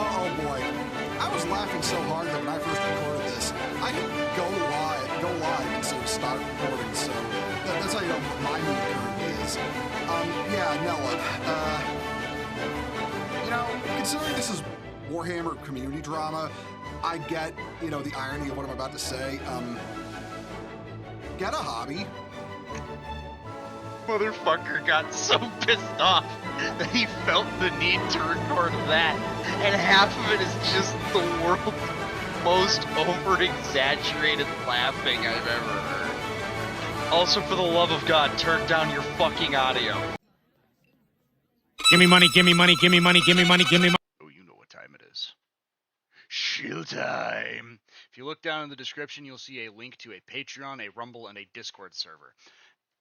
Oh boy, I was laughing so hard that when I first recorded this, I hit go live instead of start recording. So that's how you know what my mood currently is. Yeah, Nellop. Considering this is Warhammer community drama, I get the irony of what I'm about to say. Get a hobby. Motherfucker got so pissed off that he felt the need to record that, and half of it is just the world's most over-exaggerated laughing I've ever heard. Also, for the love of God, turn down your fucking audio. Gimme money, gimme money, gimme money, gimme money, gimme money. Oh, you know what time it is. Shield time! If you look down in the description, you'll see a link to a Patreon, a Rumble, and a Discord server.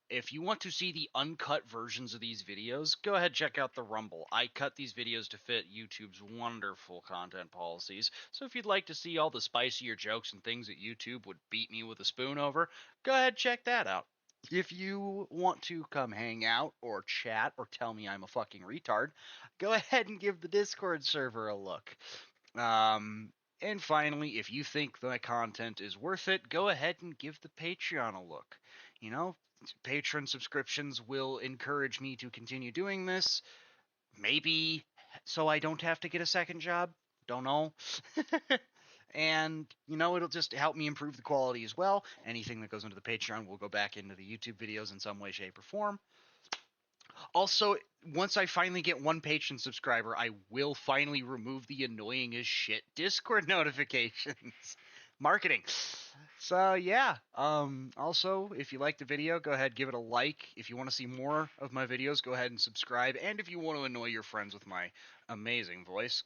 If you want to see the uncut versions of these videos, go ahead and check out the Rumble. I cut these videos to fit YouTube's wonderful content policies, so if you'd like to see all the spicier jokes and things that YouTube would beat me with a spoon over, go ahead and check that out. If you want to come hang out or chat or tell me I'm a fucking retard, go ahead and give the Discord server a look. And finally, if you think my content is worth it, go ahead and give the Patreon a look. Patron subscriptions will encourage me to continue doing this. Maybe so I don't have to get a second job. Don't know. And, it'll just help me improve the quality as well. Anything that goes into the Patreon will go back into the YouTube videos in some way, shape, or form. Also, once I finally get one Patreon subscriber, I will finally remove the annoying as shit Discord notifications. Marketing. So, yeah. Also, if you liked the video, go ahead, give it a like. If you want to see more of my videos, go ahead and subscribe. And if you want to annoy your friends with my amazing voice,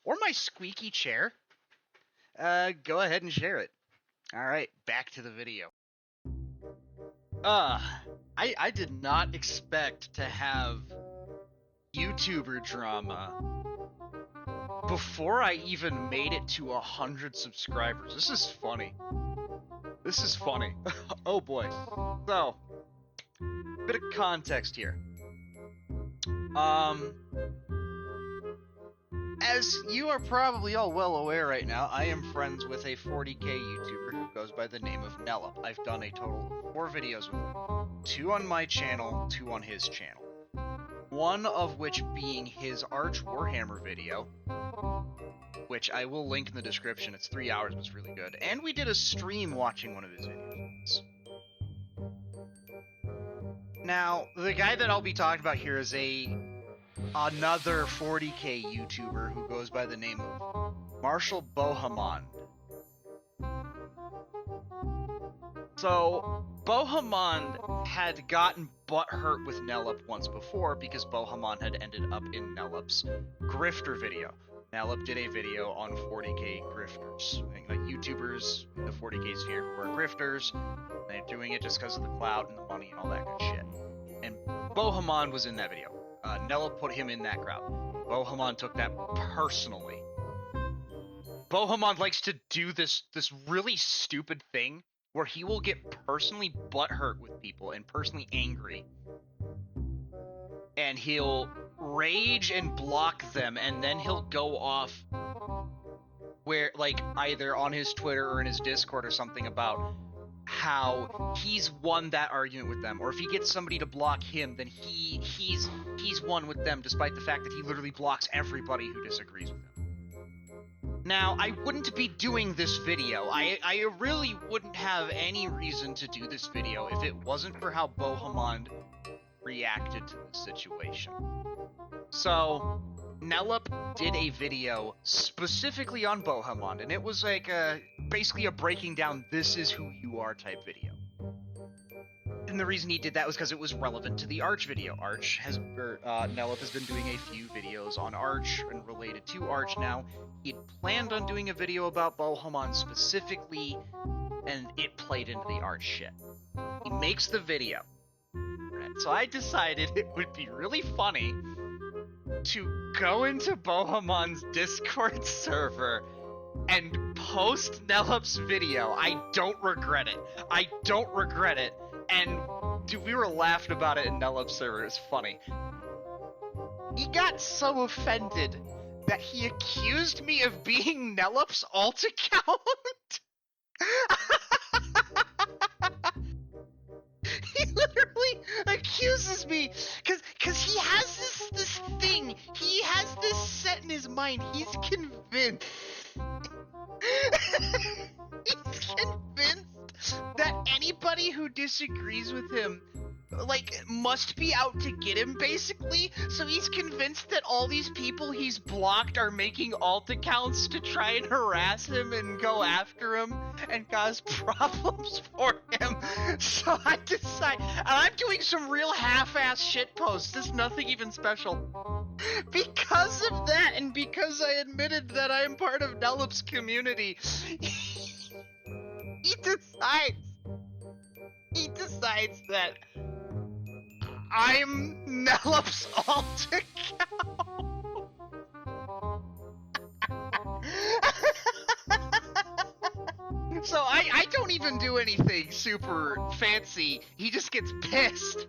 or my squeaky chair, go ahead and share it. Alright, back to the video. I did not expect to have YouTuber drama before I even made it to 100 subscribers. This is funny. Oh boy. So, bit of context here. As you are probably all well aware right now, I am friends with a 40k YouTuber who goes by the name of Nellop. I've done a total of 4 videos with him. 2 on my channel, 2 on his channel. One of which being his Arch Warhammer video, which I will link in the description. It's 3 hours, but it's really good. And we did a stream watching one of his videos. Now, the guy that I'll be talking about here is another 40k YouTuber who goes by the name of Martial Bohemond. So, Bohemond had gotten butthurt with Nellop once before because Bohemond had ended up in Nellop's grifter video. Nellop did a video on 40k grifters. Like YouTubers in the 40k sphere who are grifters. They're doing it just because of the clout and the money and all that good shit. And Bohemond was in that video. Nellop put him in that crowd. Bohemond took that personally. Bohemond likes to do this really stupid thing where he will get personally butthurt with people and personally angry. And he'll rage and block them, and then he'll go off where, like, either on his Twitter or in his Discord or something about how he's won that argument with them, or if he gets somebody to block him, then he's won with them, despite the fact that he literally blocks everybody who disagrees with him. Now, I wouldn't be doing this video. I really wouldn't have any reason to do this video if it wasn't for how Bohemond reacted to the situation. So, Nellop did a video specifically on Bohemond, and it was like basically a breaking down this is who you are type video. And the reason he did that was because it was relevant to the Arch video. Nellop has been doing a few videos on Arch and related to Arch now. He had planned on doing a video about Bohemond specifically, and it played into the Arch shit. He makes the video. So I decided it would be really funny to go into Bohemond's Discord server and post Nellop's video. I don't regret it. I don't regret it. And dude, we were laughing about it in Nellop's server. It's funny. He got so offended that he accused me of being Nellop's alt account. He literally accuses me because he has this thing. He has this set in his mind. He's convinced. He's convinced that anybody who disagrees with him, like, must be out to get him, basically. So he's convinced that all these people he's blocked are making alt accounts to try and harass him and go after him and cause problems for him. So I decide, and I'm doing some real half-ass shit posts. There's nothing even special. Because of that, and because I admitted that I am part of Nellop's community, he decides that I'm Nellop's alt account. So I don't even do anything super fancy. He just gets pissed.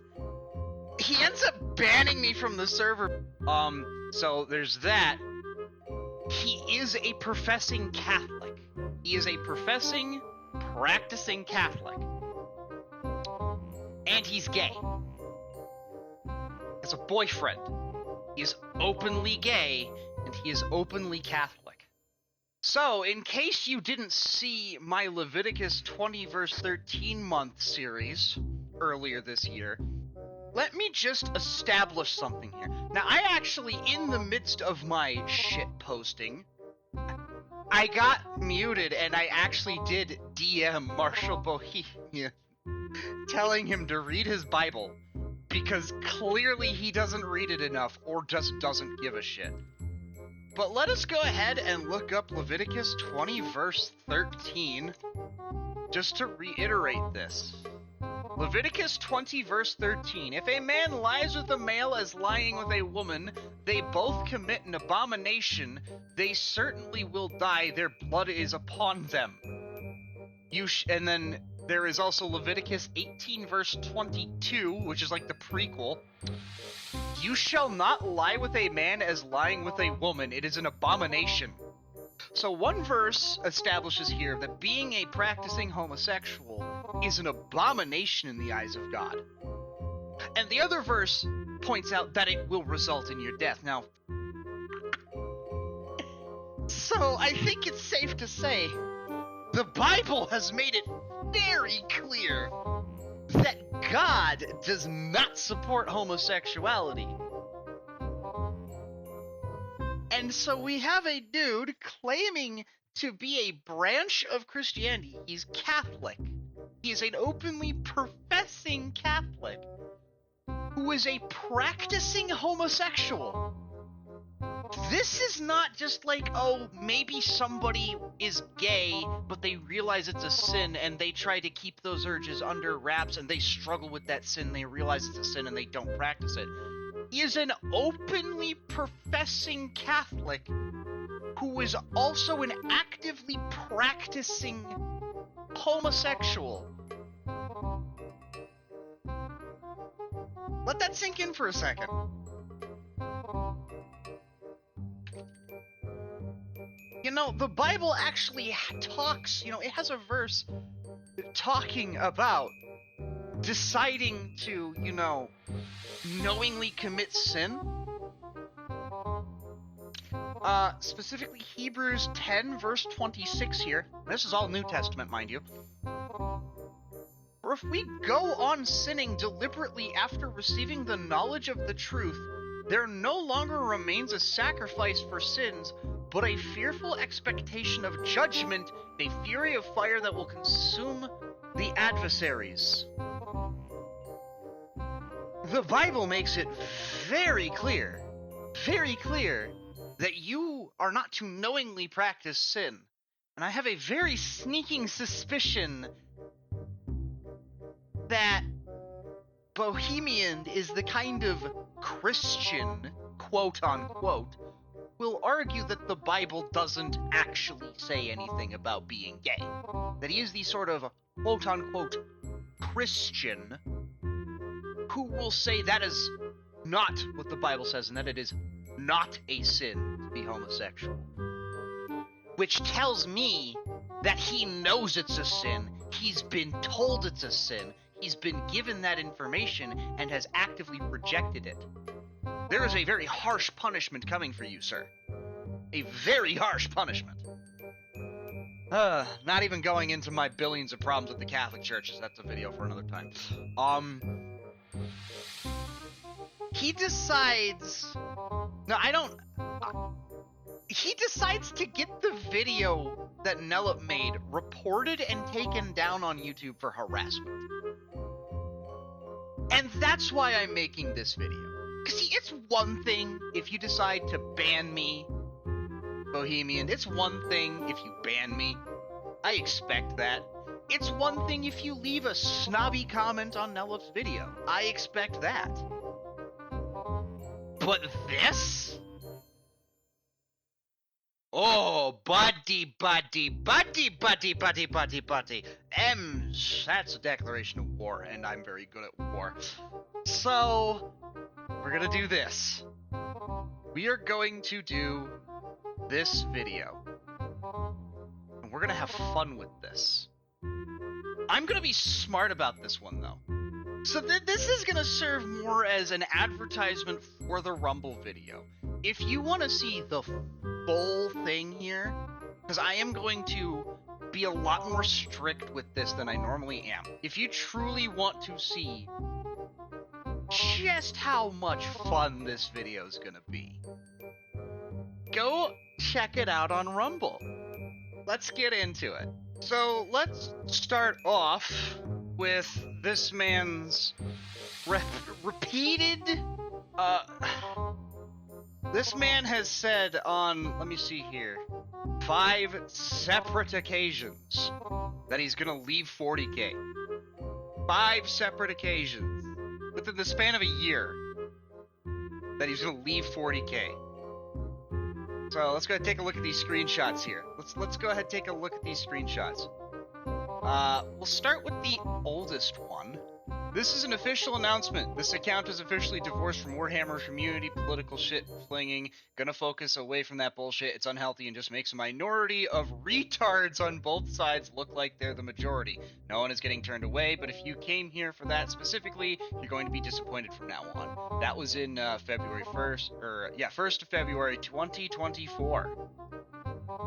He ends up banning me from the server. So there's that. He is a professing Catholic. He is a professing, practicing Catholic. And he's gay. As a boyfriend. He is openly gay, and he is openly Catholic. So, in case you didn't see my Leviticus 20 verse 13 month series earlier this year, let me just establish something here. Now, I actually, in the midst of my shit posting, I got muted and I actually did DM Martial Bohemond, telling him to read his Bible, because clearly he doesn't read it enough or just doesn't give a shit. But let us go ahead and look up Leviticus 20 verse 13, just to reiterate this. Leviticus 20 verse 13, if a man lies with a male as lying with a woman, they both commit an abomination, they certainly will die, their blood is upon them. And then there is also Leviticus 18 verse 22, which is like the prequel. You shall not lie with a man as lying with a woman, it is an abomination. So one verse establishes here that being a practicing homosexual is an abomination in the eyes of God. And the other verse points out that it will result in your death. Now, so I think it's safe to say the Bible has made it very clear that God does not support homosexuality. And so we have a dude claiming to be a branch of Christianity. He's Catholic. He is an openly professing Catholic who is a practicing homosexual. This is not just like, oh, maybe somebody is gay, but they realize it's a sin and they try to keep those urges under wraps and they struggle with that sin, they realize it's a sin and they don't practice it. He is an openly professing Catholic who is also an actively practicing homosexual. Let that sink in for a second. You know, the Bible actually talks, it has a verse talking about deciding to, knowingly commit sin. Specifically Hebrews 10 verse 26 here. This is all New Testament, mind you. For if we go on sinning deliberately after receiving the knowledge of the truth, there no longer remains a sacrifice for sins, but a fearful expectation of judgment, a fury of fire that will consume the adversaries. The Bible makes it very clear, that you are not to knowingly practice sin. And I have a very sneaking suspicion that Bohemond is the kind of Christian, quote-unquote, will argue that the Bible doesn't actually say anything about being gay. That he is the sort of quote-unquote Christian who will say that is not what the Bible says and that it is not a sin to be homosexual. Which tells me that he knows it's a sin, he's been told it's a sin, he's been given that information, and has actively rejected it. There is a very harsh punishment coming for you, sir. A very harsh punishment. Not even going into my billions of problems with the Catholic Church, that's a video for another time. He decides... No, I don't... He decides to get the video that Nellop made reported and taken down on YouTube for harassment. And that's why I'm making this video. Because see, it's one thing if you decide to ban me, Bohemond. It's one thing if you ban me. I expect that. It's one thing if you leave a snobby comment on Nellop's video. I expect that. But this? Oh, buddy. That's a declaration of war, and I'm very good at war. So, we're gonna do this. We are going to do this video. And we're gonna have fun with this. I'm gonna be smart about this one, though. So this is gonna serve more as an advertisement for the Rumble video. If you want to see the full thing here, because I am going to be a lot more strict with this than I normally am. If you truly want to see just how much fun this video is gonna be, go check it out on Rumble. Let's get into it. So let's start off with this man's repeated, this man has said on, let me see here, 5 separate occasions that he's gonna leave 40K. 5 separate occasions within the span of a year that he's gonna leave 40K. So let's go ahead and take a look at these screenshots here. Let's go ahead and take a look at these screenshots. We'll start with the oldest one. This is an official announcement. This account is officially divorced from Warhammer community political shit flinging. Gonna focus away from that bullshit. It's unhealthy and just makes a minority of retards on both sides look like they're the majority. No one is getting turned away, but if you came here for that specifically, you're going to be disappointed from now on. That was in February 1st, 1st of February 2024.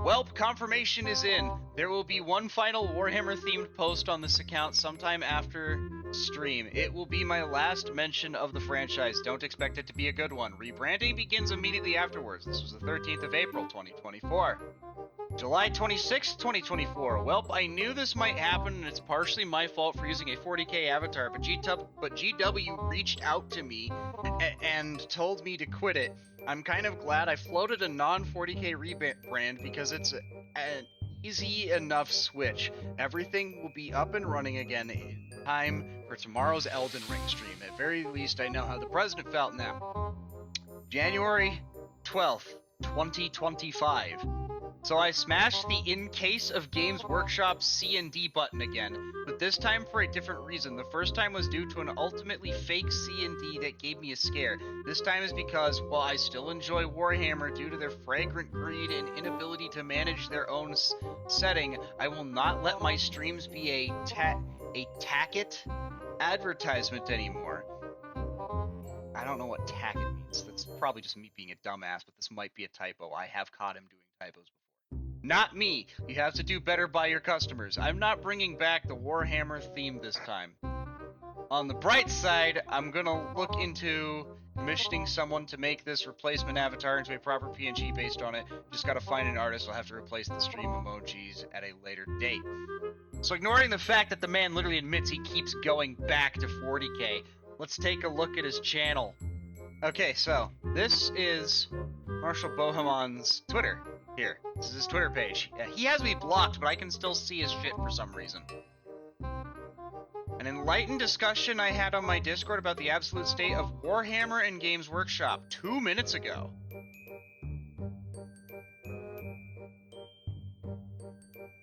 Welp, confirmation is in. There will be one final Warhammer-themed post on this account sometime after stream. It will be my last mention of the franchise. Don't expect it to be a good one. Rebranding begins immediately afterwards. This was the 13th of April, 2024. July 26th, 2024. Welp, I knew this might happen, and it's partially my fault for using a 40K avatar, but GW reached out to me and told me to quit it. I'm kind of glad I floated a non-40K rebrand because it's an easy enough switch. Everything will be up and running again in time for tomorrow's Elden Ring stream. At very least, I know how the president felt now. January 12th, 2025. So I smashed the In Case of Games Workshop C&D button again, but this time for a different reason. The first time was due to an ultimately fake C&D that gave me a scare. This time is because, while I still enjoy Warhammer due to their flagrant greed and inability to manage their own setting, I will not let my streams be a tacket advertisement anymore. I don't know what tacket means. That's probably just me being a dumbass, but this might be a typo. I have caught him doing typos before. Not me. You have to do better by your customers. I'm not bringing back the Warhammer theme this time. On the bright side, I'm gonna look into commissioning someone to make this replacement avatar into a proper PNG based on it. Just gotta find an artist. I'll have to replace the stream emojis at a later date. So ignoring the fact that the man literally admits he keeps going back to 40k, let's take a look at his channel. Okay, so this is Martial Bohemond's Twitter here. This is his Twitter page. He has me blocked, but I can still see his shit for some reason. An enlightened discussion I had on my Discord about the absolute state of Warhammer and Games Workshop 2 minutes ago.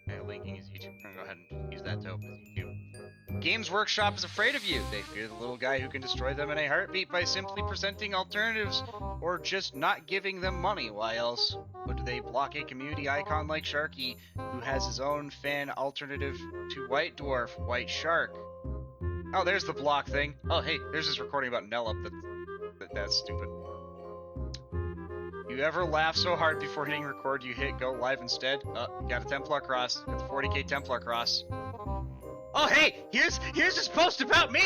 Okay, linking his YouTube. I'm gonna go ahead and use that to open his YouTube. Games Workshop is afraid of you. They fear the little guy who can destroy them in a heartbeat by simply presenting alternatives or just not giving them money. Why else would they block a community icon like Sharky, who has his own fan alternative to White Dwarf, White Shark? Oh, there's the block thing. Oh, hey, there's this recording about Nellop. That's stupid. You ever laugh so hard before hitting record you hit go live instead? Got a Templar cross. Got the 40k Templar cross. Oh, hey, here's his post about me.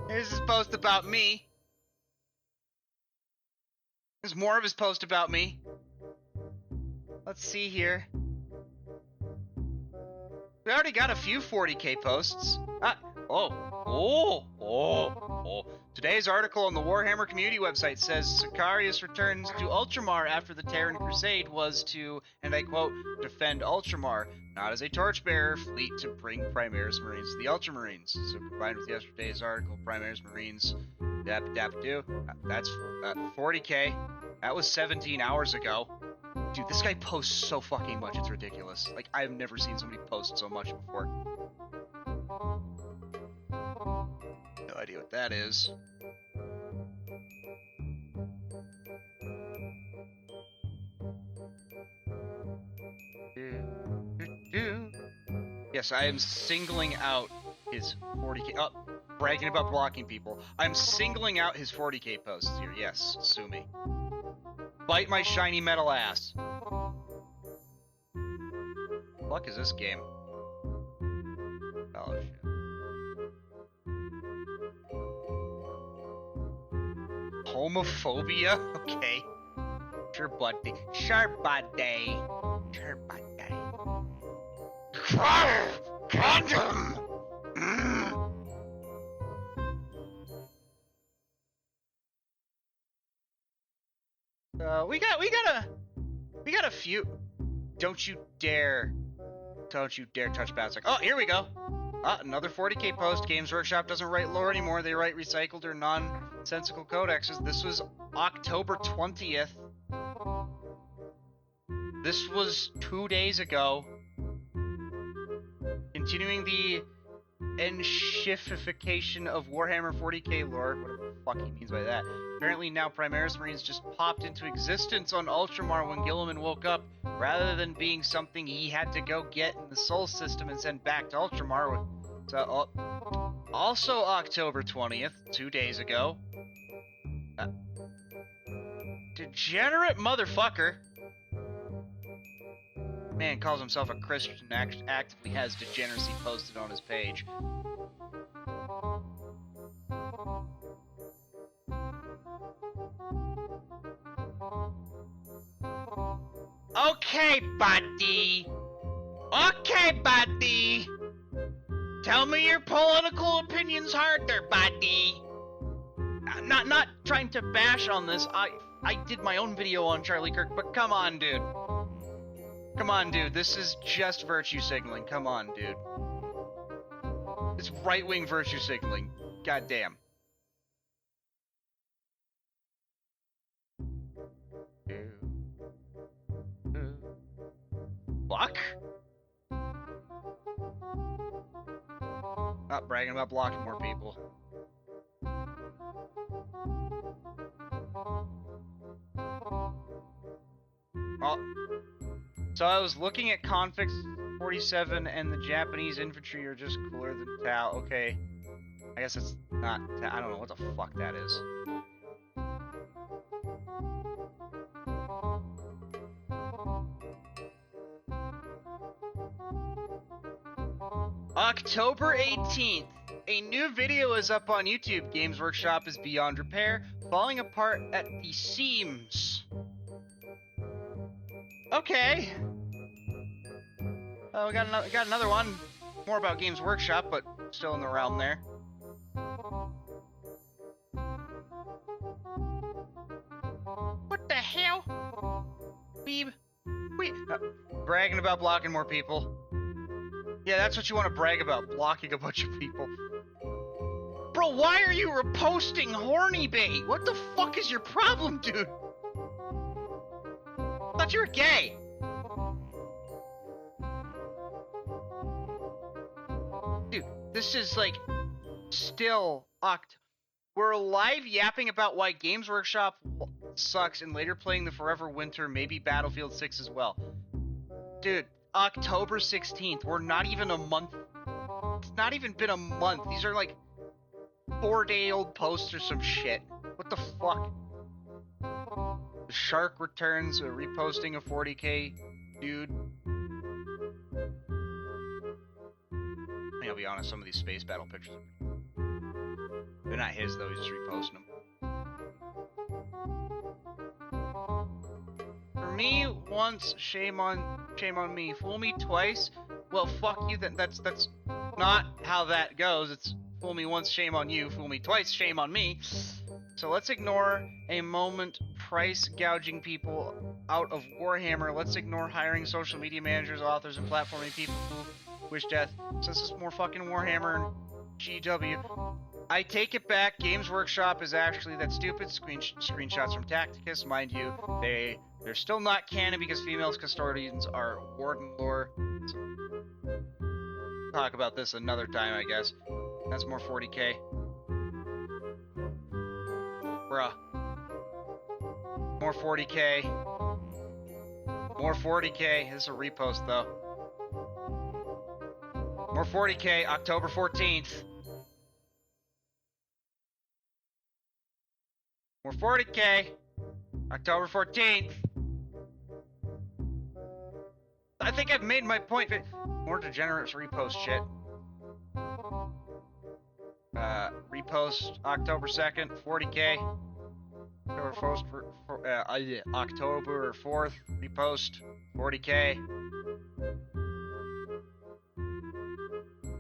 Here's his post about me. There's more of his post about me. Let's see here. We already got a few 40k posts. Today's article on the Warhammer community website says Sicarius returns to Ultramar after the Terran Crusade was to, and I quote, defend Ultramar, not as a torchbearer fleet to bring Primaris Marines to the Ultramarines. So combined with yesterday's article, Primaris Marines, dap-dap-do, that's 40k. That was 17 hours ago. Dude, this guy posts so fucking much, it's ridiculous. Like, I've never seen somebody post so much before. No idea what that is. Yes, I am singling out his 40k. Oh, bragging about blocking people. I'm singling out his 40k posts here. Yes, sue me. Bite my shiny metal ass. Fuck is this game? Oh shit. Homophobia? Okay. Sure, buddy. Sure, buddy. Sure, buddy. Condom! We got a few. Don't you dare touch Batsec. Oh, here we go. Another 40k post. Games Workshop doesn't write lore anymore. They write recycled or nonsensical codexes. This was October 20th. This was 2 days ago. Continuing the enshification of Warhammer 40k lore. Whatever the fuck he means by that. Apparently now Primaris Marines just popped into existence on Ultramar when Gilliman woke up, rather than being something he had to go get in the Sol system and send back to Ultramar. So, also October 20th, 2 days ago. Degenerate motherfucker. Man calls himself a Christian, actively has degeneracy posted on his page. Okay, buddy. Okay, buddy. Tell me your political opinions hard there, buddy. Not trying to bash on this. I did my own video on Charlie Kirk, but come on, dude. Come on, dude. This is just virtue signaling. Come on, dude. It's right-wing virtue signaling. Goddamn. Block? Not bragging about blocking more people. Well, so I was looking at Confix 47 and the Japanese infantry are just cooler than Tau. Okay. I guess it's not Tau. I don't know what the fuck that is. October 18th. A new video is up on YouTube. Games Workshop is beyond repair, falling apart at the seams. Okay. We got another one. More about Games Workshop, but still in the realm there. What the hell? Weeb. Bragging about blocking more people. Yeah, that's what you want to brag about, blocking a bunch of people. Bro, why are you reposting horny bait? What the fuck is your problem, dude? I thought you were gay. Dude, this is like still we're live yapping about why Games Workshop sucks and later playing the Forever Winter, maybe Battlefield 6 as well. Dude, October 16th. We're not even a month. It's not even been a month. These are like 4-day-old posts or some shit. What the fuck? The Shark returns, reposting a 40k dude. I mean, I'll be honest, some of these space battle pictures, they're not his though, he's just reposting them. For me once, shame on me. Fool me twice, well fuck you, that's not how that goes. It's fool me once, shame on you. Fool me twice, shame on me. So let's ignore a moment price gouging people out of Warhammer. Let's ignore hiring social media managers, authors, and platforming people who wish death. So this is more fucking Warhammer and GW. I take it back. Games Workshop is actually that stupid screenshots from Tacticus. Mind you, they're still not canon because female custodians are Warden lore. Talk about this another time, I guess. That's more 40k. Bruh. More 40k. More 40k. This is a repost, though. More 40k, October 14th. More 40k, October 14th. I think I've made my point. More degenerates repost shit. Repost October 2nd, 40k. October 4th, repost 40k.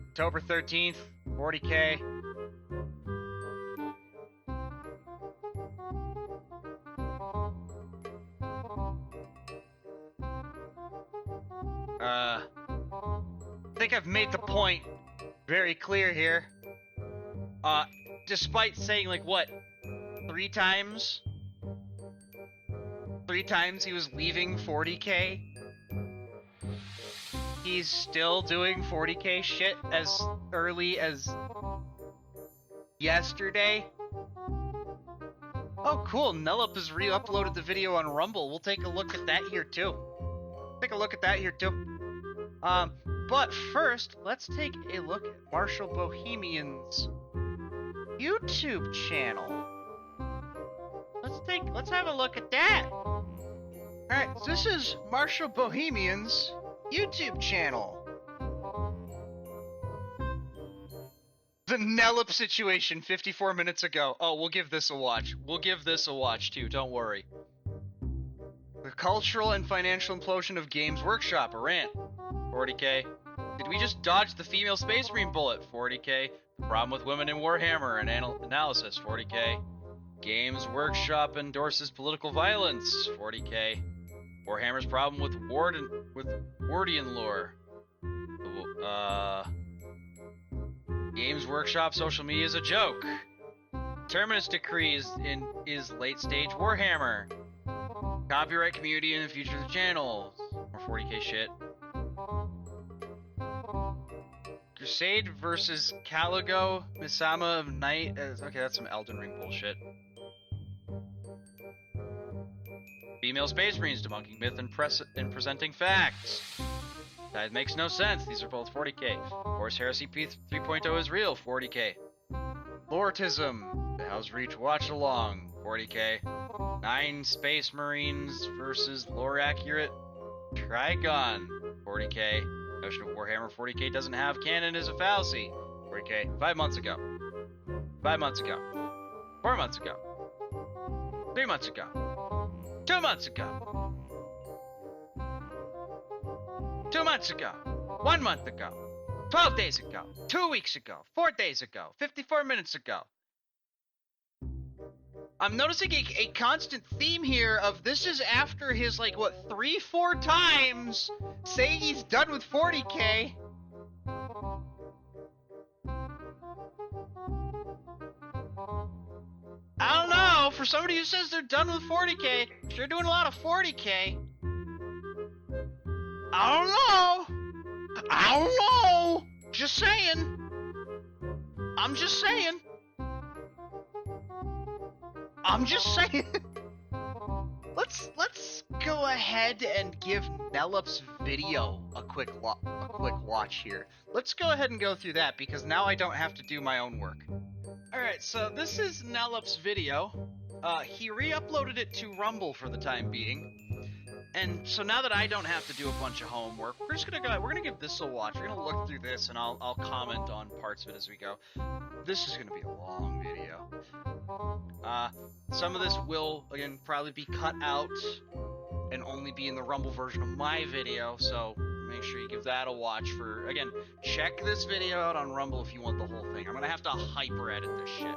October 13th, 40k. I think I've made the point very clear here. Despite saying like what, 3 times he was leaving 40k, he's still doing 40k shit as early as yesterday. Oh cool, Nellop has re-uploaded the video on Rumble. We'll take a look at that here too. But first, let's take a look at Martial Bohemond's YouTube channel. Let's have a look at that. Alright, so this is Martial Bohemond's YouTube channel. The Nellop situation 54 minutes ago. Oh, we'll give this a watch. We'll give this a watch too, don't worry. The cultural and financial implosion of Games Workshop, a rant. 40k. Did we just dodge the female Space Marine bullet? 40k. The problem with women in Warhammer, an analysis. 40k. Games Workshop endorses political violence. 40k. Warhammer's problem with Wardian lore. Games Workshop social media is a joke. Terminus decree is late stage Warhammer. Copyright community in the future of the channel. More 40k shit. Crusade versus Caligo, Misama of Night. Okay, that's some Elden Ring bullshit. Female Space Marines debunking myth and presenting facts. That makes no sense. These are both 40k. Horse Heresy 3.0 is real. 40k. Lortism. The House Reach Watch Along. 40k. 9 Space Marines versus lore accurate Trigon. 40k. Notion of Warhammer 40k doesn't have canon is a fallacy. 40k, 5 months ago. 5 months ago. 4 months ago. 3 months ago. 2 months ago. 2 months ago. 1 month ago. 12 days ago. 2 weeks ago. 4 days ago. 54 minutes ago. I'm noticing a constant theme here of this is after his, like, what, 3-4 times saying he's done with 40k. I don't know, for somebody who says they're done with 40k, sure doing a lot of 40k. I don't know. I don't know. Just saying. I'm just saying. I'm just saying. Let's go ahead and give Nellop's video a quick watch here. Let's go ahead and go through that because now I don't have to do my own work. All right, so this is Nellop's video. He re-uploaded it to Rumble for the time being. And so now that I don't have to do a bunch of homework, we're gonna give this a watch. We're gonna look through this and I'll comment on parts of it as we go. This is gonna be a long video. Some of this will, again, probably be cut out and only be in the Rumble version of my video, so make sure you give that a watch for, again, check this video out on Rumble if you want the whole thing. I'm gonna have to hyper edit this shit.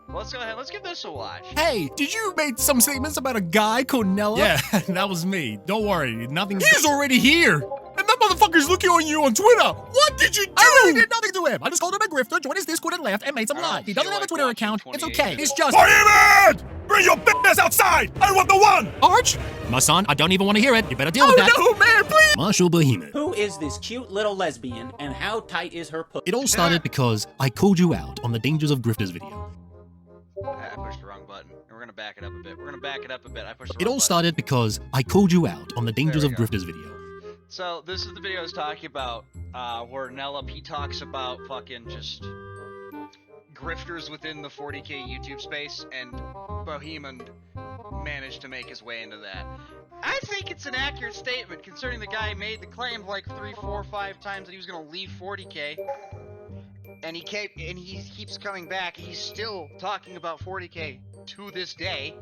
Well, let's go ahead, let's give this a watch. Hey, did you make some statements about a guy called Nellop? Yeah, that was me. Don't worry, nothing. He's already here! And that motherfucker's looking on you on Twitter! What did you do? I really did nothing to him! I just called him a grifter, joined his Discord and left, and made some lies. He doesn't have a Twitter account, it's okay. He's just— Bohemond! Bring your business outside! I want the one! Arch? My son, I don't even want to hear it. You better deal with that. Oh no, man, please! Martial Bohemond. Who is this cute little lesbian, and how tight is her pussy? It all started because I called you out on the dangers of grifters video. I pushed the wrong button. And we're gonna back it up a bit. I pushed the It wrong all button. started because I called you out on the dangers There of we go. grifters video. So this is the video I was talking about, where Nellop, he talks about fucking just grifters within the 40k YouTube space, and Bohemond managed to make his way into that. I think it's an accurate statement, considering the guy made the claim like 3, 4, 5 times that he was gonna leave 40k. And he keeps coming back. He's still talking about 40k to this day.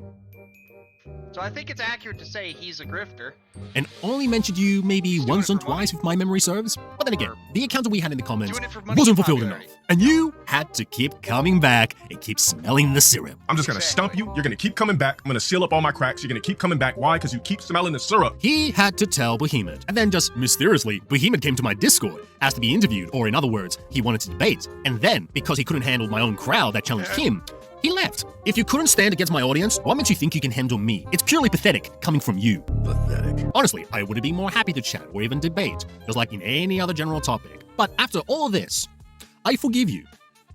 So I think it's accurate to say he's a grifter. And only mentioned you maybe He's doing once it or for money. twice if my memory serves. But then again, the encounter we had in the comments Doing it for money wasn't and fulfilled enough. popularity. And you had to keep coming back and keep smelling the syrup. I'm just gonna stump you. You're gonna keep coming back. I'm gonna seal up all my cracks. You're gonna keep coming back. Why? Because you keep smelling the syrup. He had to tell Bohemond. And then just mysteriously, Bohemond came to my Discord, asked to be interviewed, or in other words, he wanted to debate. And then, because he couldn't handle my own crowd that challenged him, he left. If you couldn't stand against my audience, what makes you think you can handle me? It's purely pathetic coming from you. Pathetic. Honestly, I would have been more happy to chat or even debate, just like in any other general topic. But after all of this, I forgive you.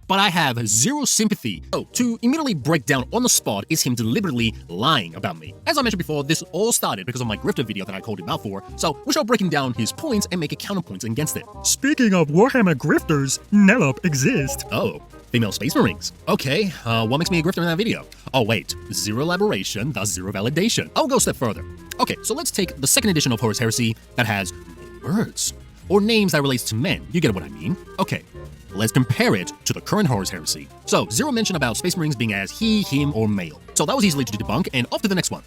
But I have zero sympathy. Oh, to immediately break down on the spot is him deliberately lying about me. As I mentioned before, this all started because of my grifter video that I called him out for, so we shall breaking down his points and make a counterpoint against it. Speaking of Warhammer grifters, Nellop exists. Oh, female space marines. Okay, what makes me a grifter in that video? Oh wait, zero elaboration, thus zero validation. I'll go a step further. Okay, so let's take the second edition of Horus Heresy that has words, or names that relates to men. You get what I mean? Okay, let's compare it to the current Horus Heresy. So, zero mention about Space Marines being as he, him, or male. So that was easily to debunk, and off to the next one.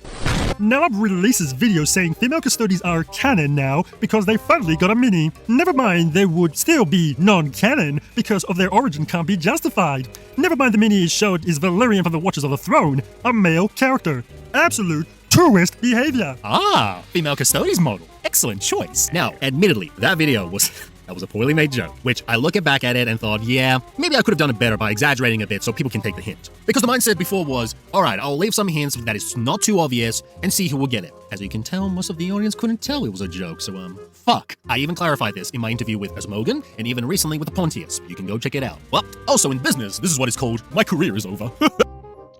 Nellop releases videos saying female custodies are canon now because they finally got a mini. Never mind, they would still be non-canon because of their origin can't be justified. Never mind the mini is showed is Valerian from the Watchers of the Throne, a male character. Absolute truest behavior. Ah, female custodies model. Excellent choice. Now, admittedly, that video was a poorly made joke, which I look back at it and thought, yeah, maybe I could have done it better by exaggerating a bit so people can take the hint. Because the mindset before was, alright, I'll leave some hints that is not too obvious and see who will get it. As you can tell, most of the audience couldn't tell it was a joke, so fuck. I even clarified this in my interview with Asmogan and even recently with Pontius. You can go check it out. Well, also in business, this is what it's called, my career is over.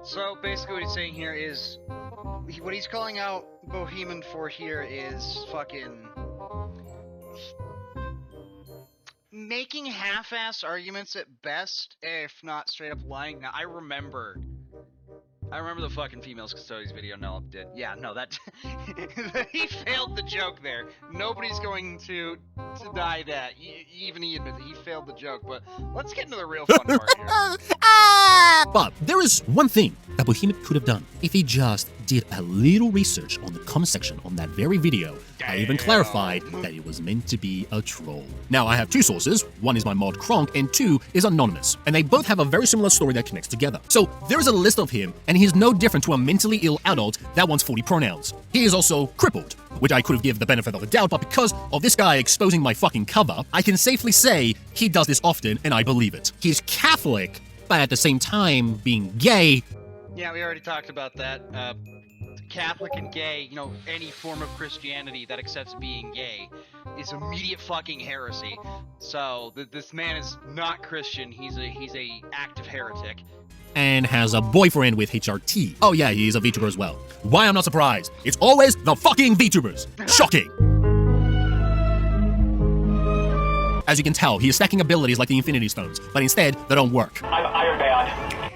So basically what he's saying here is, what he's calling out Bohemond for here is fucking making half-ass arguments at best, if not straight up lying. Now I remember I remember the fucking females custodians video Nellop did. Yeah, no, that he failed the joke there. Nobody's going to deny that. Even he admits he failed the joke. But let's get into the real fun part here. But there is one thing that Bohemond could have done if he just did a little research on the comment section on that very video. I even clarified that it was meant to be a troll. Now, I have two sources. One is my mod Kronk, and two is anonymous. And they both have a very similar story that connects together. So there is a list of him, and he's no different to a mentally ill adult that wants 40 pronouns. He is also crippled, which I could have given the benefit of the doubt, but because of this guy exposing my fucking cover, I can safely say he does this often, and I believe it. He's Catholic, but at the same time being gay. Yeah, we already talked about that. Catholic and gay, you know, any form of Christianity that accepts being gay is immediate fucking heresy. So this man is not Christian. He's a active heretic. And has a boyfriend with HRT. Oh yeah, he's a VTuber as well. Why I'm not surprised? It's always the fucking VTubers. Shocking. As you can tell, he is stacking abilities like the Infinity Stones, but instead, they don't work. I'm Iron Man.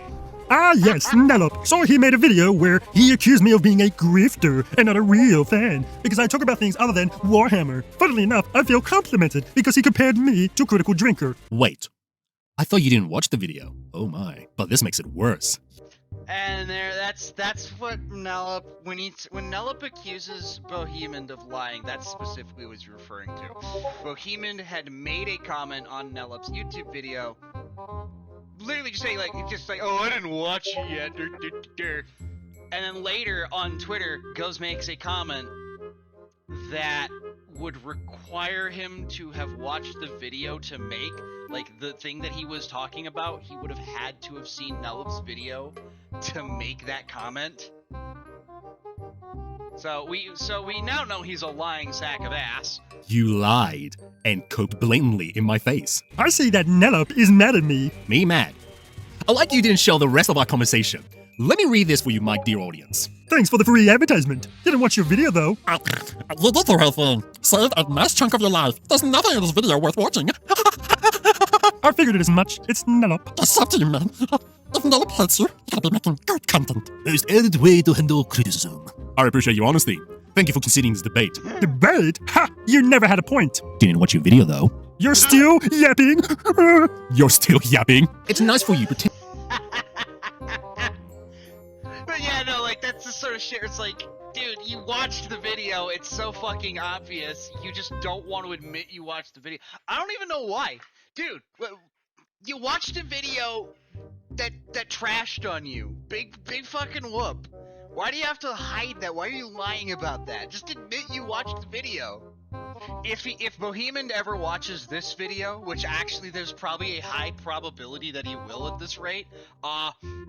Ah yes, Nellop. So he made a video where he accused me of being a grifter and not a real fan because I talk about things other than Warhammer. Funnily enough, I feel complimented because he compared me to Critical Drinker. Wait, I thought you didn't watch the video. Oh my, but this makes it worse. And that's what Nellop, when Nellop accuses Bohemond of lying, that's specifically what he's referring to. Bohemond had made a comment on Nellop's YouTube video, literally just saying like, oh, I didn't watch it yet. And then later on Twitter, makes a comment that would require him to have watched the video to make, like, the thing that he was talking about. He would have had to have seen Nellop's video to make that comment. So we now know he's a lying sack of ass. You lied and coped blatantly in my face. I see that Nellop is mad at me. Me mad. I like you didn't show the rest of our conversation. Let me read this for you, my dear audience. Thanks for the free advertisement. Didn't watch your video though. You did the right thing. Saved a nice chunk of your life. There's nothing in this video worth watching. I figured it as much. It's Nellop. It's up to you, man. If Nellop hates you, you'll be making good content. Most elegant way to handle criticism. I appreciate your honesty. Thank you for considering this debate. Debate? Ha! You never had a point. Didn't watch your video though. You're still yapping? You're still yapping? It's nice for you, pretend. But yeah, no, like, that's the sort of shit where it's like, dude, you watched the video, it's so fucking obvious, you just don't want to admit you watched the video. I don't even know why. Dude, you watched a video that trashed on you. Big fucking whoop. Why do you have to hide that? Why are you lying about that? Just admit you watched the video. If Bohemond ever watches this video, which actually there's probably a high probability that he will at this rate,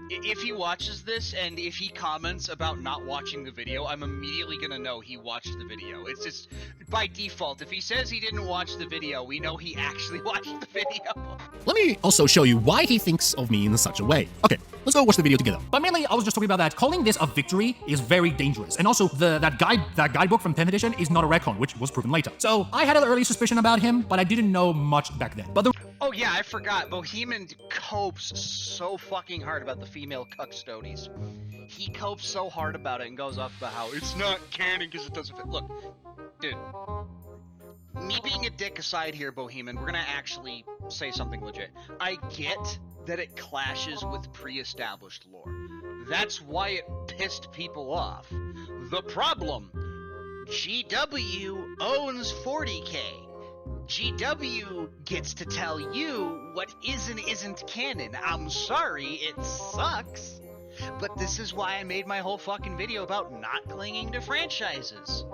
if he watches this and if he comments about not watching the video, I'm immediately gonna know he watched the video. It's just by default. If he says he didn't watch the video, we know he actually watched the video. Let me also show you why he thinks of me in such a way. Okay, let's go watch the video together. But mainly, I was just talking about that calling this a victory is very dangerous. And also, that guidebook from 10th edition is not a retcon, which was proven later. So, I had an early suspicion about him, but I didn't know much back then. But oh yeah, I forgot. Bohemond copes so fucking hard about the female custodies. He copes so hard about it and goes off about how it's not canon because it doesn't fit. Look, dude. Me being a dick aside here, Bohemond, we're gonna actually say something legit. I get that it clashes with pre-established lore. That's why it pissed people off. The problem: GW owns 40K. GW gets to tell you what is and isn't canon. I'm sorry, it sucks. But this is why I made my whole fucking video about not clinging to franchises.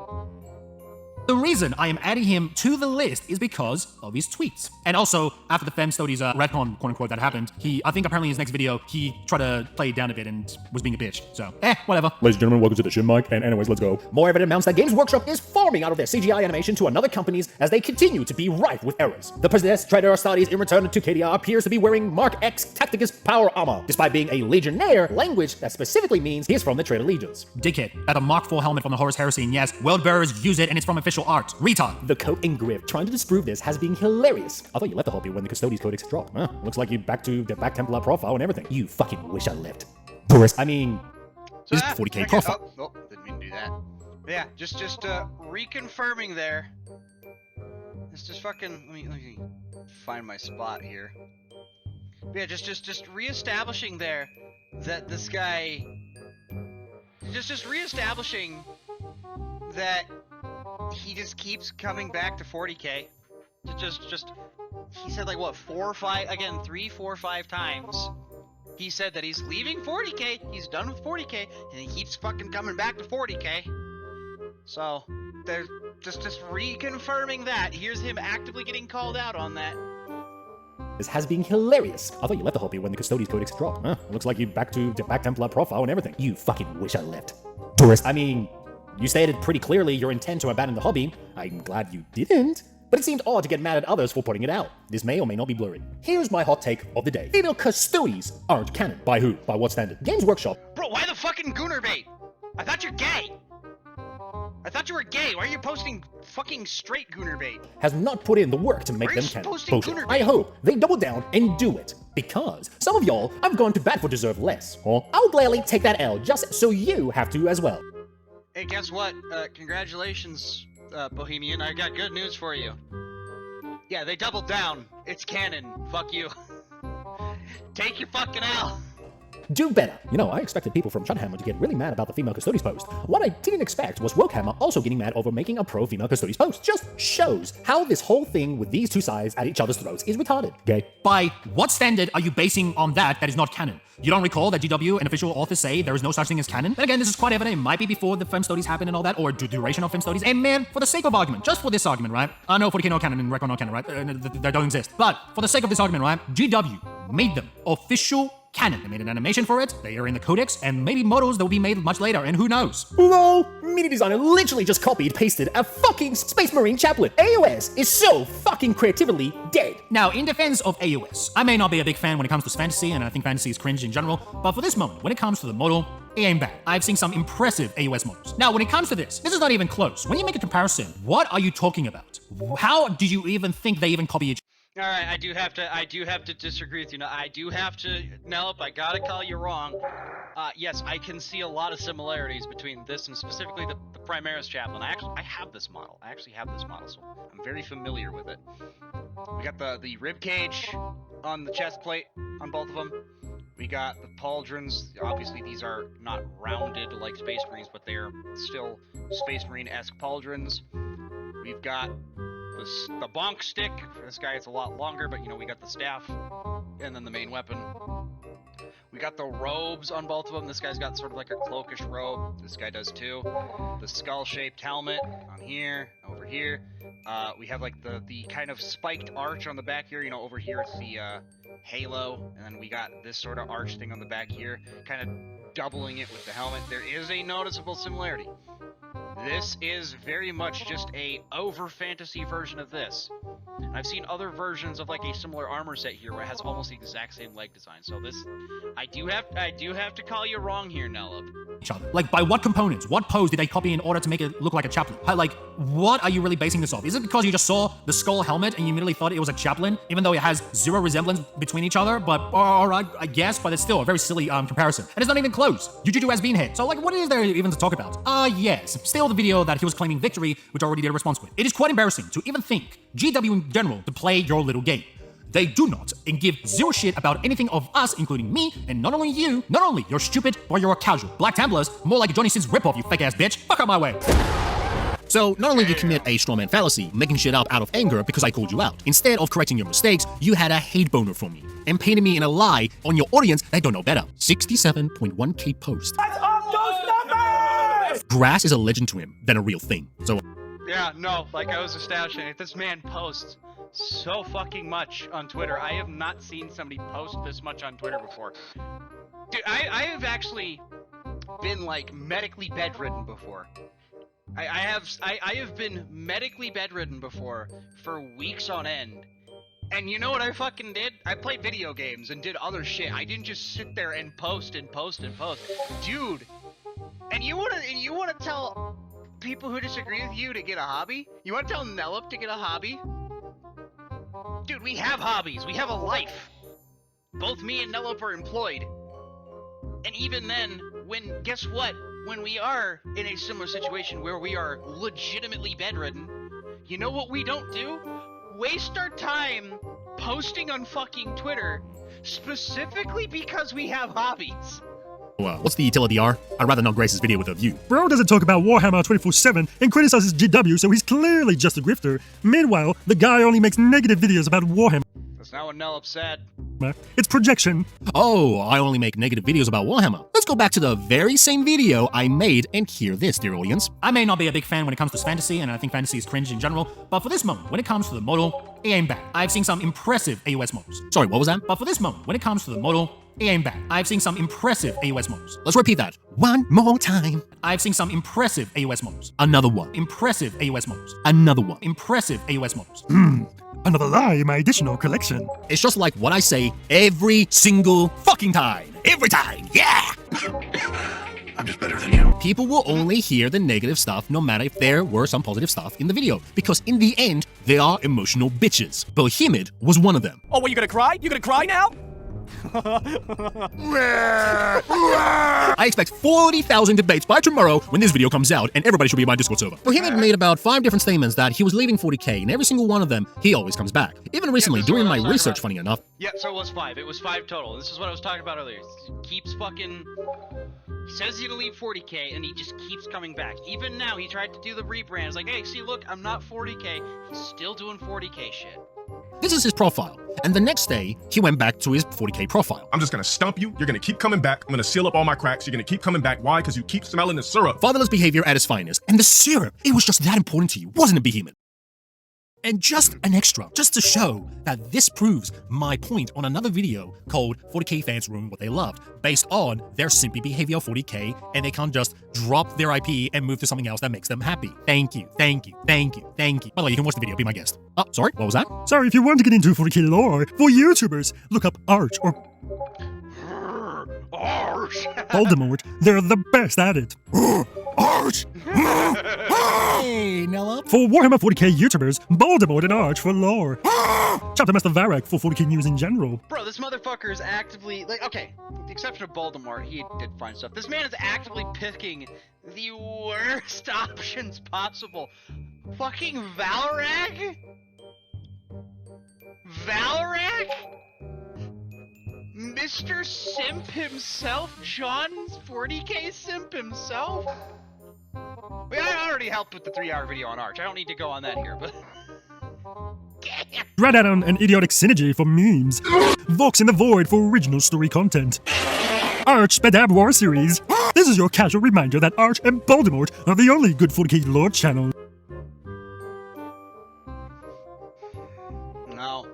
the reason I am adding him to the list is because of his tweets. And also, after the Femstodies retcon, quote-unquote, that happened, I think apparently in his next video, he tried to play it down a bit and was being a bitch. So, whatever. Ladies and gentlemen, welcome to the Shin Mic, and anyways, let's go. More evidence amounts that Games Workshop is farming out of their CGI animation to another companies as they continue to be rife with errors. The possessed Trader Astartes in return to Cadia appears to be wearing Mark X Tacticus power armor, despite being a Legionnaire, language that specifically means he is from the Trader Legions. Dickhead, at a Mark IV helmet from the Horus Heresy, and yes, world bearers use it and it's from official art. Retard. The coat and griff trying to disprove this has been hilarious. I thought you left the hobby when the Custodes Codex dropped. Looks like you back Templar profile and everything. You fucking wish I left. Tourist. I mean, is 40k profile. Oh, didn't mean to do that. Yeah, just reconfirming there. Just fucking let me find my spot here. Yeah, just reestablishing there that this guy just reestablishing that he just keeps coming back to 40k. Just he said like what 4 or 5 again 3, 4, 5 times. He said that he's leaving 40k, he's done with 40k, and he keeps fucking coming back to 40k. So they're just reconfirming that. Here's him actively getting called out on that. This has been hilarious. I thought you left the hobby when the Custodes Codex dropped. Huh? Looks like you back Templar profile and everything. You fucking wish I left. Tourist. I mean, you stated pretty clearly your intent to abandon the hobby. I'm glad you didn't. But it seemed odd to get mad at others for putting it out. This may or may not be blurry. Here's my hot take of the day. Female Custodes aren't canon. By who? By what standard? Games Workshop. Bro, why the fucking Gunnar bait? I thought you're gay. I thought you were gay. Why are you posting fucking straight Gunnar bait? Has not put in the work to make them canon. Bullshit. I hope they double down and do it. Because some of y'all have gone to bat for deserve less. Or I'll gladly take that L just so you have to as well. Hey, guess what? Congratulations, Bohemian. I got good news for you. Yeah, they doubled down. It's canon. Fuck you. Take your fucking L. Do better. You know, I expected people from Shuthammer to get really mad about the female Custodes post. What I didn't expect was Wokehammer also getting mad over making a pro-female Custodes post. Just shows how this whole thing with these two sides at each other's throats is retarded. Okay? By what standard are you basing on that is not canon? You don't recall that GW and official authors say there is no such thing as canon? And again, this is quite evident. It might be before the Fem Studies happened and all that, or the duration of Fem Studies. And man, for the sake of argument, just for this argument, right? I know 40k no canon and Record no canon, right? They don't exist. But for the sake of this argument, right? GW made them official canon. They made an animation for it, they are in the codex, and maybe models that will be made much later, and who knows? Lol, Media Designer literally just copied, pasted a fucking Space Marine chaplet. AOS is so fucking creatively dead. Now, in defense of AOS, I may not be a big fan when it comes to fantasy, and I think fantasy is cringe in general, but for this moment, when it comes to the model, it ain't bad. I've seen some impressive AOS models. Now, when it comes to this is not even close. When you make a comparison, what are you talking about? How do you even think they even copy each All right, I do have to disagree with you. Now, I do have to, Nellop, I gotta call you wrong. Yes, I can see a lot of similarities between this and specifically the Primaris Chaplain. I have this model. I actually have this model, so I'm very familiar with it. We got the rib cage on the chest plate on both of them. We got the pauldrons. Obviously, these are not rounded like Space Marines, but they're still Space Marine-esque pauldrons. We've got the bonk stick. For this guy, it's a lot longer, but you know, we got the staff and then the main weapon. We got the robes on both of them. This guy's got sort of like a cloakish robe. This guy does too. The skull-shaped helmet on here, over here. We have like the kind of spiked arch on the back here. You know, over here it's the halo, and then we got this sort of arch thing on the back here, kind of doubling it with the helmet. There is a noticeable similarity. This is very much just a over fantasy version of this. I've seen other versions of like a similar armor set here where it has almost the exact same leg design. So this, I do have to call you wrong here, Nellop. Each other. Like, by what components? What pose did they copy in order to make it look like a chaplain? Like, what are you really basing this off? Is it because you just saw the skull helmet and you immediately thought it was a chaplain, even though it has zero resemblance between each other? But, alright, I guess, but it's still a very silly comparison. And it's not even close. Jujuju has been hit. So, like, what is there even to talk about? Yes. Still the video that he was claiming victory, which I already did a response with. It is quite embarrassing to even think GW in general to play your little game. They do not and give zero shit about anything of us, including me, and not only you, not only you're stupid, but you're a casual. Black Templars, more like Johnny Sins ripoff, you fake ass bitch. Fuck out my way. So, not only did you commit a strawman fallacy, making shit up out of anger because I called you out, instead of correcting your mistakes, you had a hate boner for me, and painted me in a lie on your audience that don't know better. 67.1k post. Let's up those numbers! Grass is a legend to him than a real thing. So, yeah, no, like I was establishing it, this man posts so fucking much on Twitter. I have not seen somebody post this much on Twitter before. Dude, I have actually been like medically bedridden before. I have been medically bedridden before for weeks on end. And you know what I fucking did? I played video games and did other shit. I didn't just sit there and post and post and post. Dude, and you wanna tell people who disagree with you to get a hobby? You wanna tell Nellop to get a hobby? Dude, we have hobbies. We have a life. Both me and Nellop are employed. And even then, guess what? When we are in a similar situation where we are legitimately bedridden, you know what we don't do? Waste our time posting on fucking Twitter specifically because we have hobbies. Well, what's the utility, R? I'd rather not grace his video with a view. Bro doesn't talk about Warhammer 24/7 and criticizes GW, so he's clearly just a grifter. Meanwhile, the guy only makes negative videos about Warhammer. That's not what Nellop said. It's projection. Oh, I only make negative videos about Warhammer. Let's go back to the very same video I made and hear this, dear audience. I may not be a big fan when it comes to fantasy, and I think fantasy is cringe in general, but for this moment, when it comes to the model, it ain't bad. I've seen some impressive AOS models. Sorry, what was that? But for this moment, when it comes to the model, it ain't bad. I've seen some impressive AOS models. Let's repeat that one more time. I've seen some impressive AOS models. Another one. Impressive AOS models. Another one. Impressive AOS models. Another lie in my additional collection. It's just like what I say every single fucking time. Every time, yeah! I'm just better than you. People will only hear the negative stuff no matter if there were some positive stuff in the video. Because in the end, they are emotional bitches. Bohemond was one of them. Oh, what, you gonna cry? You gonna cry now? I expect 40,000 debates by tomorrow when this video comes out, and everybody should be in my Discord server. Bohemond made about 5 different statements that he was leaving 40k, and every single one of them, he always comes back. Even recently, this is during what I my was talking research, about. funny enough. Yeah, so it was 5. It was 5 total. This is what I was talking about earlier. He keeps fucking... He says he's gonna leave 40k, and he just keeps coming back. Even now, he tried to do the rebrand. It's like, hey, see, look, I'm not 40k. He's still doing 40k shit. This is his profile. And the next day, he went back to his 40k profile. I'm just gonna stump you. You're gonna keep coming back. I'm gonna seal up all my cracks. You're gonna keep coming back. Why? Because you keep smelling the syrup. Fatherless behavior at its finest. And the syrup, it was just that important to you, wasn't it, Bohemond? And just an extra, just to show that this proves my point on another video called 40k fans ruin what they loved, based on their simpy behavior of 40k, and they can't just drop their IP and move to something else that makes them happy. Thank you, thank you, thank you, thank you. By the way, you can watch the video, be my guest. Oh, sorry, what was that? Sorry, if you want to get into 40k lore, for YouTubers, look up Arch or Arch! Voldemort. They're the best at it. Arch! Hey, Nellop. For Warhammer 40k YouTubers, Voldemort and Arch for lore. Chapter Master Varrock for 40k news in general. Bro, this motherfucker is actively, like, okay, with the exception of Voldemort, he did fine stuff. This man is actively picking the worst options possible. Fucking Valorag? Valorag? Mr. Simp himself? John's 40k Simp himself? I already helped with the 3-hour video on Arch. I don't need to go on that here, but... Radadon and Idiotic Synergy for memes. Vox in the Void for original story content. Arch Spedab War Series. This is your casual reminder that Arch and Voldemort are the only good 40k lore channel. No.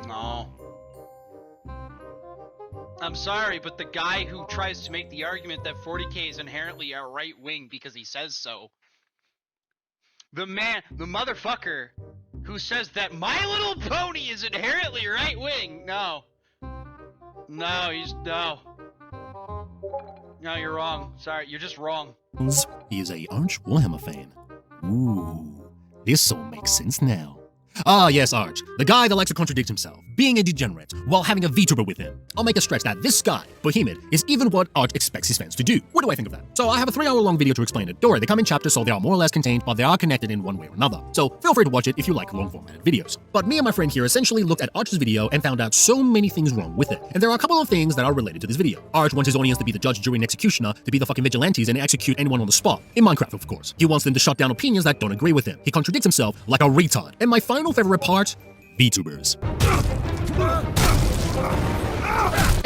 No. I'm sorry, but the guy who tries to make the argument that 40k is inherently a right wing because he says so. The motherfucker who says that My Little Pony is inherently right wing. No. No, No, you're wrong. Sorry, you're just wrong. He is a Arch Warhammer fan. Ooh, this all makes sense now. Ah, yes, Arch, the guy that likes to contradict himself, being a degenerate, while having a VTuber with him. I'll make a stretch that this guy, Bohemond, is even what Arch expects his fans to do. What do I think of that? So I have a 3-hour-long video to explain it. Don't worry, they come in chapters, so they are more or less contained, but they are connected in one way or another. So feel free to watch it if you like long-formatted videos. But me and my friend here essentially looked at Arch's video and found out so many things wrong with it. And there are a couple of things that are related to this video. Arch wants his audience to be the judge, jury, and executioner, to be the fucking vigilantes and execute anyone on the spot. In Minecraft, of course. He wants them to shut down opinions that don't agree with him. He contradicts himself like a retard. And my final favorite part, VTubers.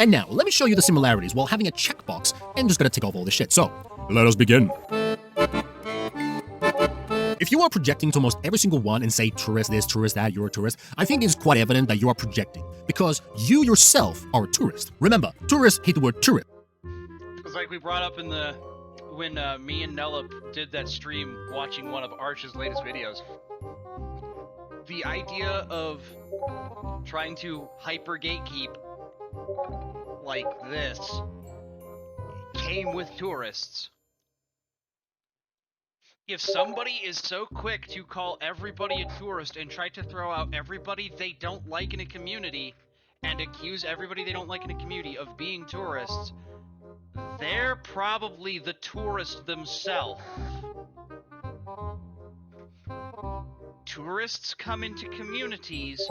And now, let me show you the similarities while having a checkbox and just gonna tick off all this shit. So, let us begin. If you are projecting to almost every single one and say tourist this, tourist that, you're a tourist, I think it's quite evident that you are projecting because you yourself are a tourist. Remember, tourists hate the word tourist. It's like we brought up in the when me and Nellop did that stream watching one of Arch's latest videos. The idea of trying to hyper gatekeep like this came with tourists. If somebody is so quick to call everybody a tourist and try to throw out everybody they don't like in a community and accuse everybody they don't like in a community of being tourists, they're probably the tourists themselves. Tourists come into communities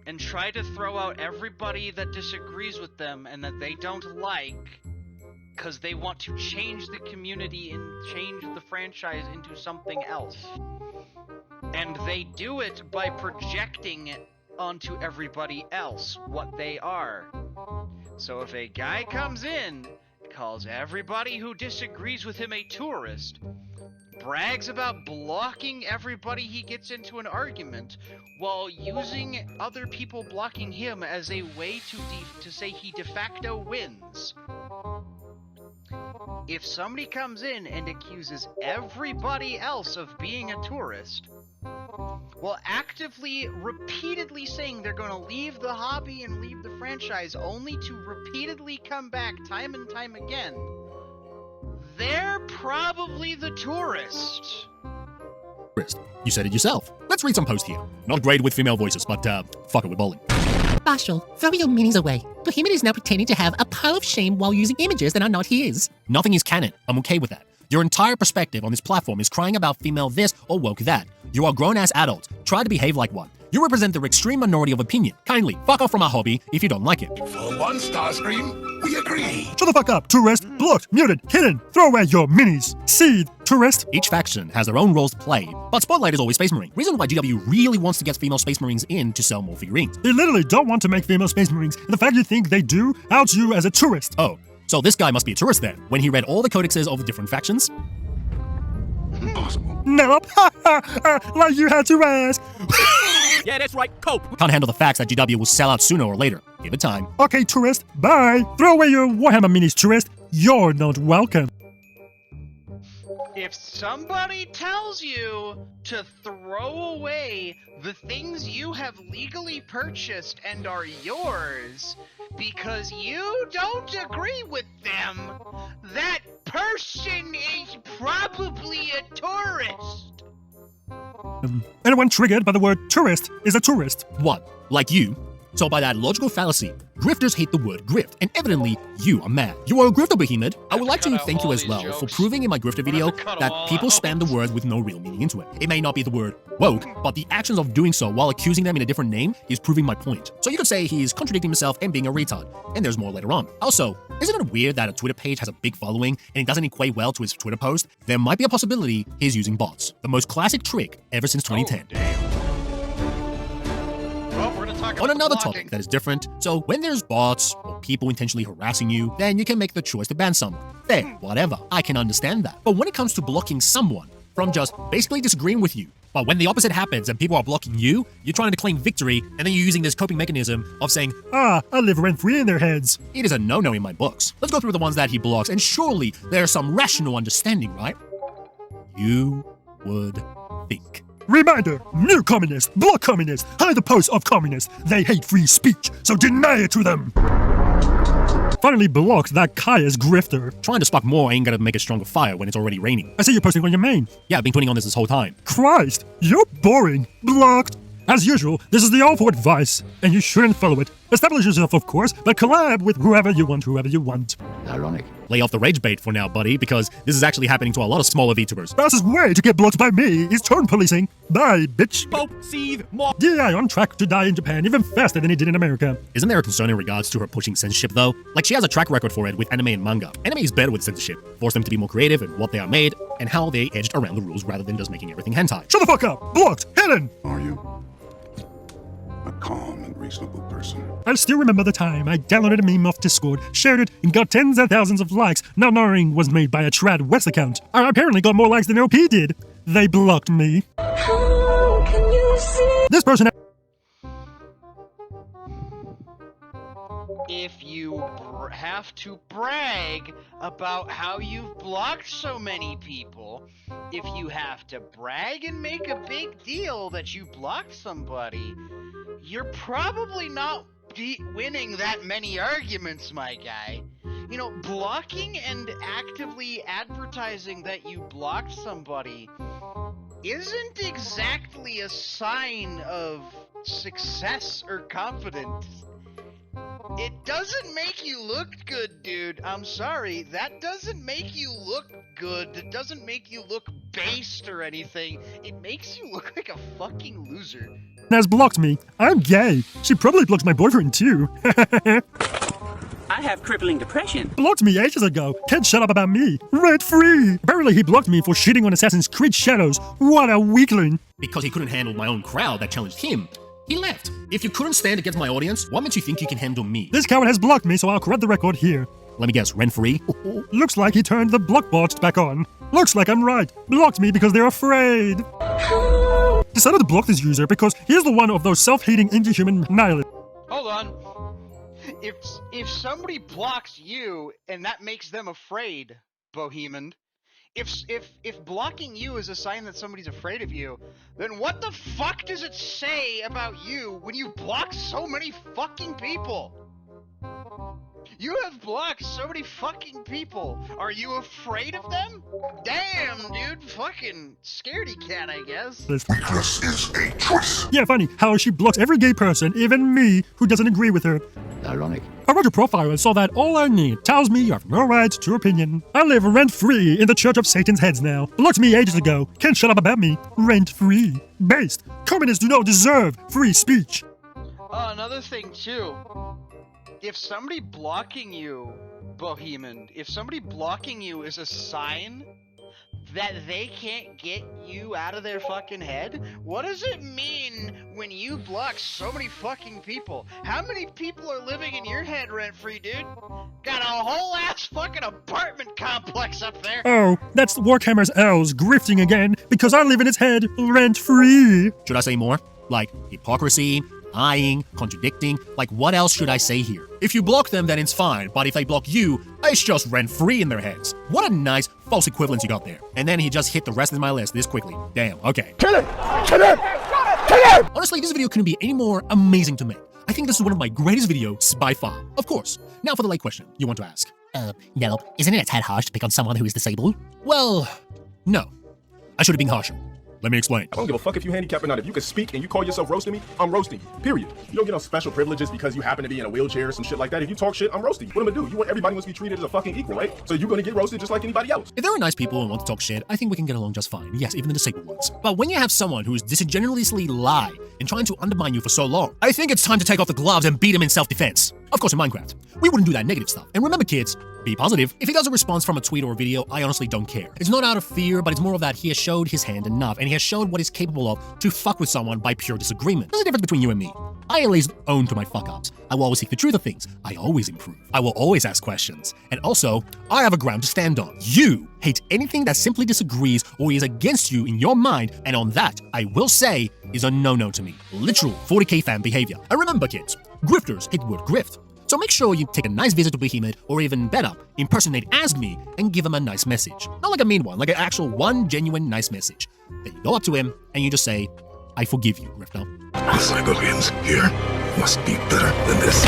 and try to throw out everybody that disagrees with them and that they don't like, because they want to change the community and change the franchise into something else. And they do it by projecting onto everybody else what they are. So if a guy comes in, calls everybody who disagrees with him a tourist, brags about blocking everybody he gets into an argument, while using other people blocking him as a way to say he de facto wins. If somebody comes in and accuses everybody else of being a tourist, while actively, repeatedly saying they're going to leave the hobby and leave the franchise, only to repeatedly come back time and time again, they're probably the tourist. You said it yourself. Let's read some posts here. Not great with female voices, but fuck it with bowling. Marshall, throw your minis away. Bohemond is now pretending to have a pile of shame while using images that are not his. Nothing is canon. I'm okay with that. Your entire perspective on this platform is crying about female this or woke that. You are grown-ass adults. Try to behave like one. You represent the extreme minority of opinion. Kindly, fuck off from our hobby if you don't like it. For one, Starscream, we agree. Shut the fuck up, tourist. Blocked, muted, hidden. Throw away your minis. Seed, tourist. Each faction has their own roles to play, but Spotlight is always Space Marine. Reason why GW really wants to get female Space Marines in to sell more figurines. They literally don't want to make female Space Marines, and the fact you think they do outs you as a tourist. Oh, so this guy must be a tourist then, when he read all the codexes of the different factions? Impossible. Nellop, like you had to ask. Yeah, that's right. Cope. Can't handle the facts that GW will sell out sooner or later. Give it time. Okay, tourist, bye. Throw away your Warhammer minis, tourist. You're not welcome. If somebody tells you to throw away the things you have legally purchased and are yours because you don't agree with them, that person is probably a tourist. Anyone triggered by the word tourist is a tourist. One, like you. So by that logical fallacy, grifters hate the word grift, and evidently, you are mad. You are a grifter, Bohemond. I would like to thank you as well for proving in my grifter video that people spam the word with no real meaning into it. It may not be the word woke, but the actions of doing so while accusing them in a different name is proving my point. So you could say he's contradicting himself and being a retard, and there's more later on. Also, isn't it weird that a Twitter page has a big following and it doesn't equate well to his Twitter post? There might be a possibility he's using bots. The most classic trick ever since 2010. On another topic that is different, so when there's bots or people intentionally harassing you, then you can make the choice to ban someone. Fair, whatever, I can understand that. But when it comes to blocking someone from just basically disagreeing with you, but when the opposite happens and people are blocking you, you're trying to claim victory, and then you're using this coping mechanism of saying, I live rent-free in their heads. It is a no-no in my books. Let's go through the ones that he blocks, and surely there's some rational understanding, right? You would think. Reminder, new communists, block communists, hide the posts of communists. They hate free speech, so deny it to them. Finally blocked that Kaya's grifter. Trying to spark more ain't gonna make a stronger fire when it's already raining. I see you're posting on your main. Yeah, I've been tweeting on this whole time. Christ, you're boring. Blocked. As usual, this is the all-for advice, and you shouldn't follow it. Establish yourself, of course, but collab with whoever you want. Ironic. Lay off the rage bait for now, buddy, because this is actually happening to a lot of smaller VTubers. Fastest way to get blocked by me is tone policing. Bye, bitch. Cope, seethe, more. Yeah, on track to die in Japan even faster than he did in America. Isn't there a concern in regards to her pushing censorship, though? Like, she has a track record for it with anime and manga. Anime is better with censorship. Force them to be more creative in what they are made, and how they edged around the rules rather than just making everything hentai. Shut the fuck up. Blocked. Hidden. Are you a calm and reasonable person? I still remember the time I downloaded a meme off Discord, shared it, and got tens of thousands of likes, not knowing was made by a trad West account. I apparently got more likes than OP did. They blocked me. How can you see? This person... If you have to brag about how you've blocked so many people, if you have to brag and make a big deal that you blocked somebody, you're probably not winning that many arguments, my guy. You know, blocking and actively advertising that you blocked somebody isn't exactly a sign of success or confidence. It doesn't make you look good, dude. I'm sorry. That doesn't make you look good. It doesn't make you look based or anything. It makes you look like a fucking loser. Has blocked me. I'm gay. She probably blocked my boyfriend too. I have crippling depression. Blocked me ages ago. Can't shut up about me. Rent free. Apparently he blocked me for shitting on Assassin's Creed Shadows. What a weakling. Because he couldn't handle my own crowd that challenged him, he left. If you couldn't stand against my audience, what makes you think you can handle me? This coward has blocked me, so I'll correct the record here. Let me guess, rent-free? Looks like he turned the block bot back on. Looks like I'm right. Blocked me because they're afraid. Decided to block this user because he's the one of those self-hating inhuman nihilists. Hold on. If somebody blocks you and that makes them afraid, Bohemond, if blocking you is a sign that somebody's afraid of you, then what the fuck does it say about you when you block so many fucking people? You have blocked so many fucking people. Are you afraid of them? Damn, dude. Fucking scaredy cat, I guess. Weakness is a choice. Yeah, funny how she blocks every gay person, even me, who doesn't agree with her. Ironic. I read your profile and saw that all I need tells me you have no right to opinion. I live rent-free in the Church of Satan's Heads now. Blocked me ages ago. Can't shut up about me. Rent-free. Based. Communists do not deserve free speech. Another thing, too. If somebody blocking you, Bohemond, if somebody blocking you is a sign that they can't get you out of their fucking head, what does it mean when you block so many fucking people? How many people are living in your head rent-free, dude? Got a whole ass fucking apartment complex up there. Oh, that's Warhammer's elves grifting again because I live in his head rent-free. Should I say more? Like hypocrisy, lying, contradicting, like what else should I say here? If you block them, then it's fine, but if they block you, it's just rent-free in their heads. What a nice false equivalence you got there. And then he just hit the rest of my list this quickly. Damn, okay. Kill him! Kill him! Kill him! Honestly, this video couldn't be any more amazing to make. I think this is one of my greatest videos by far. Of course. Now for the late question you want to ask. Nellop, isn't it a tad harsh to pick on someone who is disabled? Well, no. I should have been harsher. Let me explain. I don't give a fuck if you handicap or not. If you can speak and you call yourself roasting me, I'm roasting you. Period. You don't get no special privileges because you happen to be in a wheelchair or some shit like that. If you talk shit, I'm roasting you. What am I gonna do? You want everybody must be treated as a fucking equal, right? So you're gonna get roasted just like anybody else. If there are nice people and want to talk shit, I think we can get along just fine. Yes, even the disabled ones. But when you have someone who is disingenuously lie and trying to undermine you for so long, I think it's time to take off the gloves and beat him in self-defense. Of course, in Minecraft, we wouldn't do that negative stuff. And remember, kids, be positive. If he does a response from a tweet or a video, I honestly don't care. It's not out of fear, but it's more of that he has showed his hand enough, and he has showed what he's capable of to fuck with someone by pure disagreement. There's a difference between you and me. I at least own to my fuck-ups. I will always seek the truth of things. I always improve. I will always ask questions. And also, I have a ground to stand on. You hate anything that simply disagrees or is against you in your mind, and on that, I will say, is a no-no to me. Literal 40k fan behavior. And remember, kids, grifters hate the word grift. So make sure you take a nice visit to Bohemond, or even better, impersonate as me and give him a nice message. Not like a mean one, like an actual one genuine nice message. Then you go up to him and you just say, I forgive you, Grifter. The cycle ends here. Must be better than this.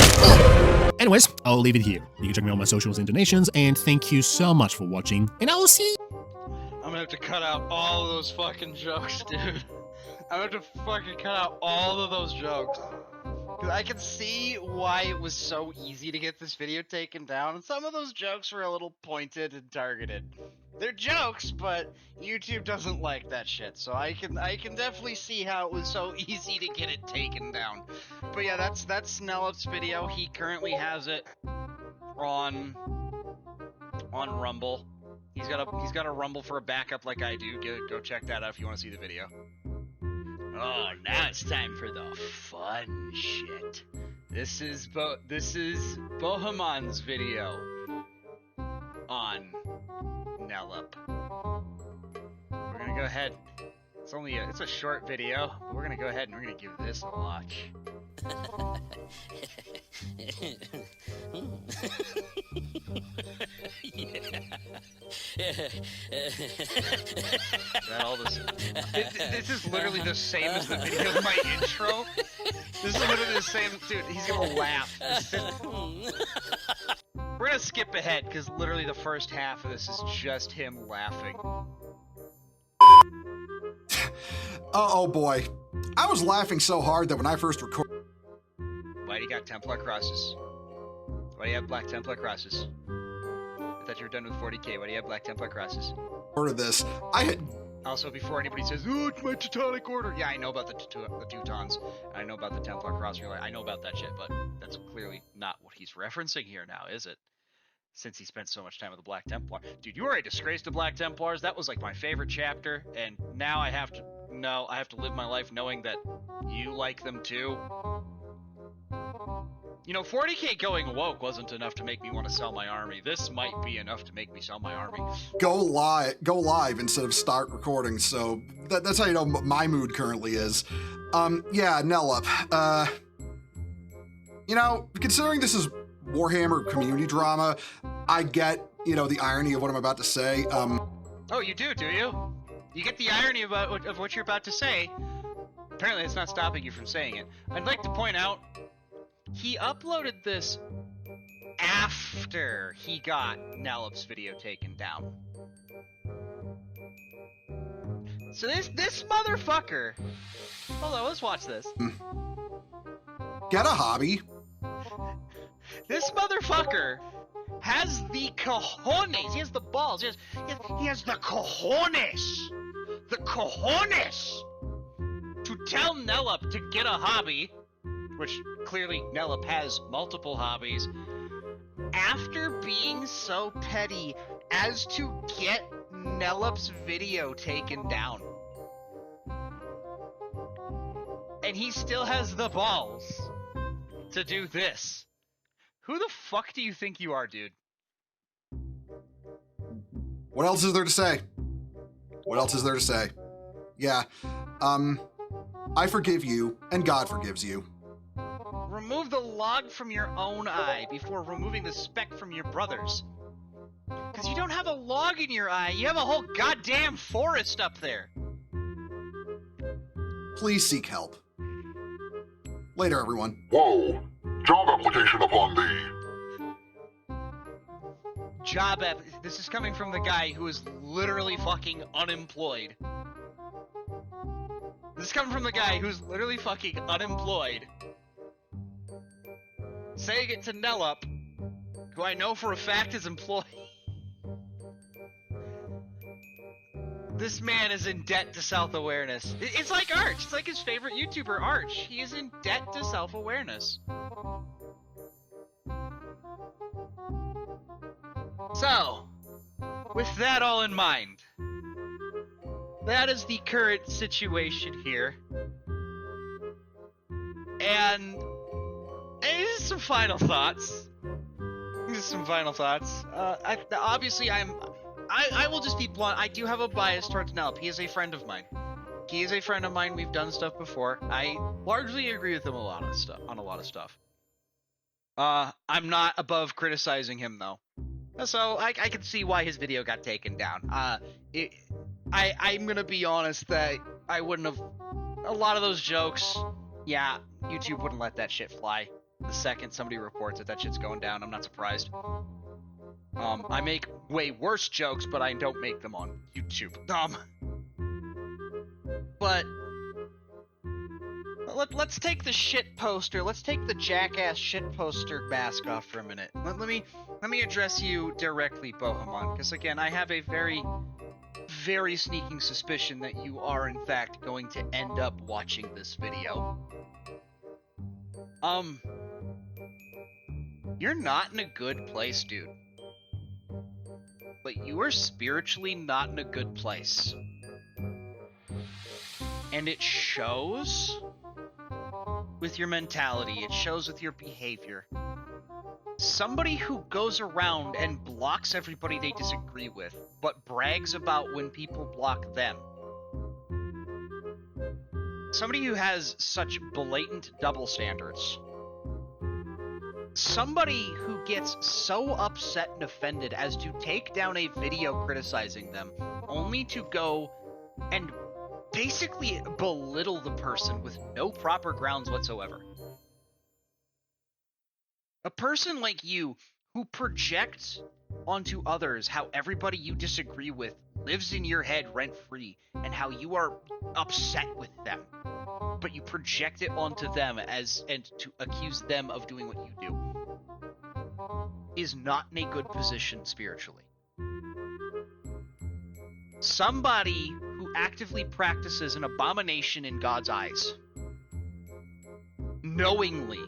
Anyways, I'll leave it here. You can check me on my socials and donations, and thank you so much for watching, and I will see I'm gonna have to cut out all of those fucking jokes, dude. I'm gonna have to fucking cut out all of those jokes. Because I can see why it was so easy to get this video taken down, and some of those jokes were a little pointed and targeted. They're jokes, but YouTube doesn't like that shit, so I can definitely see how it was so easy to get it taken down. But yeah, that's Nellop's video. He currently has it on Rumble. He's got a Rumble for a backup like I do. Go check that out if you want to see the video. Oh, now it's time for the fun shit. This is Bohemond's video on Nellop. We're gonna go ahead. It's a short video, but we're gonna go ahead and we're gonna give this a watch. That all this is literally the same as the video of my intro. This is literally the same, dude. He's gonna laugh. We're gonna skip ahead because literally the first half of this is just him laughing. Oh boy, I was laughing so hard that when I first recorded. Why do you got Templar crosses? Why do you have Black Templar crosses? I thought you were done with 40k. Why do you have Black Templar crosses? Part of this, I had. Also, before anybody says, "Oh, it's my Teutonic Order," yeah, I know about the Teutons. I know about the Templar Cross. I know about that shit, but that's clearly not what he's referencing here now, is it? Since he spent so much time with the Black Templar. Dude, you are a disgrace to Black Templars. That was like my favorite chapter, and now I have to live my life knowing that you like them too. You know, 40k going woke wasn't enough to make me want to sell my army. This might be enough to make me sell my army. Go live instead of start recording. So that's how you know my mood currently is. Yeah, Nellop. You know, considering this is Warhammer community drama, I get, you know, the irony of what I'm about to say. Oh, you do you? You get the irony of what you're about to say. Apparently, it's not stopping you from saying it. I'd like to point out, he uploaded this after he got Nellop's video taken down. So this motherfucker. Hold on, let's watch this. Get a hobby. This motherfucker has the cojones. He has the balls. He has the cojones. The cojones to tell Nellop to get a hobby, which clearly Nellop has multiple hobbies, after being so petty as to get Nellop's video taken down. And he still has the balls to do this. Who the fuck do you think you are, dude? What else is there to say? What else is there to say? Yeah, I forgive you, and God forgives you. Remove the log from your own eye before removing the speck from your brother's. Because you don't have a log in your eye, you have a whole goddamn forest up there. Please seek help. Later, everyone. Whoa! Job application upon thee. This is coming from the guy who is literally fucking unemployed. This is coming from the guy who's literally fucking unemployed. Saying it to Nellop, who I know for a fact is employed. This man is in debt to self-awareness. It's like Arch. It's like his favorite YouTuber, Arch. He is in debt to self-awareness. So, with that all in mind, that is the current situation here. And these are some final thoughts. Obviously, I will just be blunt. I do have a bias towards Nellop. He is a friend of mine. We've done stuff before. I largely agree with him on a lot of stuff. I'm not above criticizing him though. So I can see why his video got taken down. I'm gonna be honest that I wouldn't have. A lot of those jokes, yeah, YouTube wouldn't let that shit fly. The second somebody reports that shit's going down, I'm not surprised. I make way worse jokes, but I don't make them on YouTube. But let's take the shit poster. Let's take the jackass shit poster mask off for a minute. Let me address you directly, Bohemond, because again, I have a very, very sneaking suspicion that you are in fact going to end up watching this video. You're not in a good place, dude. But you are spiritually not in a good place. And it shows with your mentality, it shows with your behavior. Somebody who goes around and blocks everybody they disagree with, but brags about when people block them. Somebody who has such blatant double standards. Somebody who gets so upset and offended as to take down a video criticizing them, only to go and basically belittle the person with no proper grounds whatsoever. A person like you who projects onto others how everybody you disagree with lives in your head rent-free and how you are upset with them, but you project it onto them and to accuse them of doing what you do. is not in a good position spiritually. Somebody who actively practices an abomination in God's eyes, knowingly.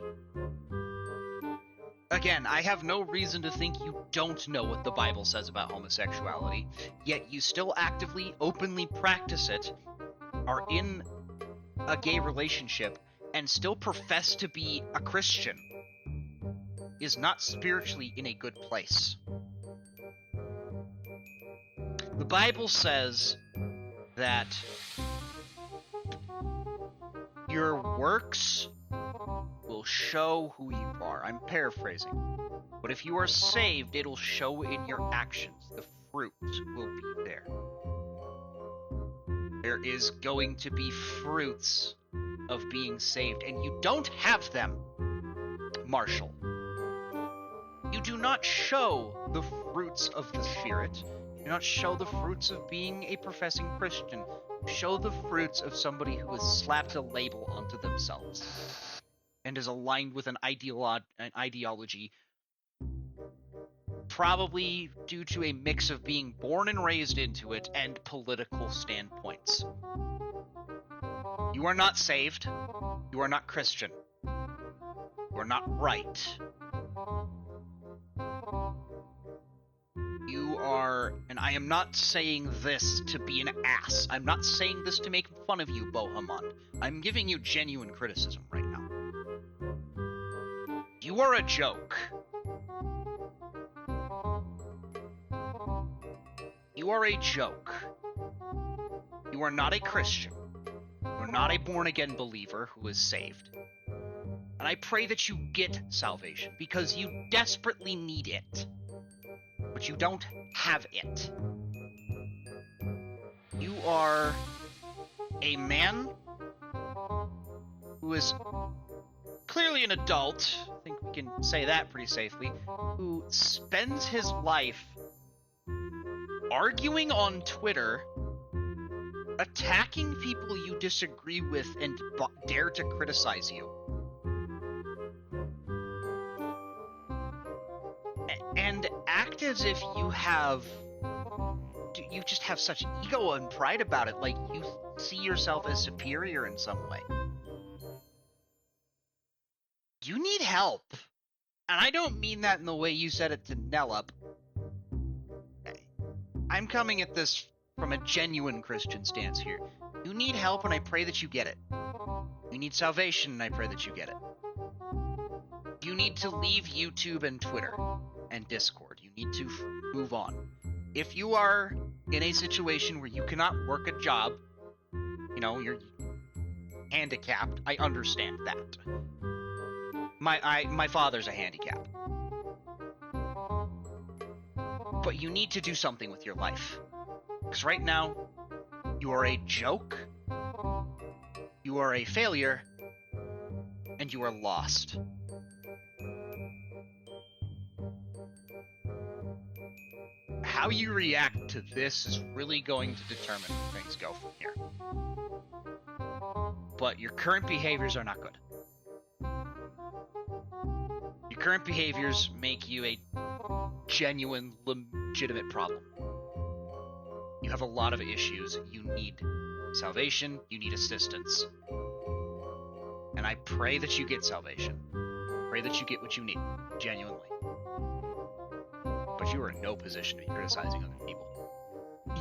Again, I have no reason to think you don't know what the Bible says about homosexuality, yet you still actively, openly practice it, are in a gay relationship, and still profess to be a Christian, is not spiritually in a good place. The Bible says that your works will show who you are. I'm paraphrasing. But if you are saved, it'll show in your actions. The fruit will be there. There is going to be fruits of being saved, and you don't have them, Martial. You do not show the fruits of the Spirit. You do not show the fruits of being a professing Christian. You show the fruits of somebody who has slapped a label onto themselves and is aligned with an ideology, probably due to a mix of being born and raised into it and political standpoints. You are not saved. You are not Christian. You are not right. You are, and I am not saying this to be an ass. I'm not saying this to make fun of you, Bohemond. I'm giving you genuine criticism right now. You are a joke. You are a joke. You are not a Christian. You are not a born-again believer who is saved. And I pray that you get salvation, because you desperately need it. But you don't have it. You are a man who is clearly an adult, I think we can say that pretty safely, who spends his life arguing on Twitter, attacking people you disagree with and dare to criticize you. And act as if you just have such ego and pride about it, like you see yourself as superior in some way. You need help. And I don't mean that in the way you said it to Nellop. I'm coming at this from a genuine Christian stance here. You need help, and I pray that you get it. You need salvation, and I pray that you get it. You need to leave YouTube and Twitter and Discord. You need to move on. If you are in a situation where you cannot work a job, you're handicapped, I understand that. My father's a handicap. But you need to do something with your life. Because right now, you are a joke, you are a failure, and you are lost. How you react to this is really going to determine where things go from here. But your current behaviors are not good. Your current behaviors make you a genuine, legitimate problem. You have a lot of issues. You need salvation. You need assistance. And I pray that you get salvation. Pray that you get what you need, genuinely. But you are in no position to be criticizing other people.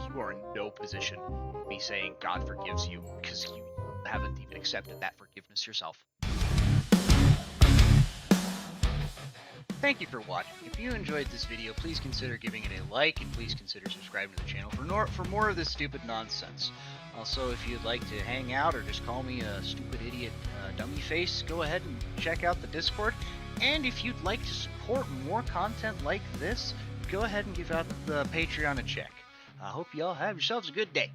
You are in no position to be saying God forgives you, because you haven't even accepted that forgiveness yourself. Thank you for watching. If you enjoyed this video, please consider giving it a like, and please consider subscribing to the channel for more of this stupid nonsense. Also, if you'd like to hang out or just call me a stupid idiot dummy face, go ahead and check out the Discord. And if you'd like to support more content like this, go ahead and give out the Patreon a check. I hope y'all have yourselves a good day.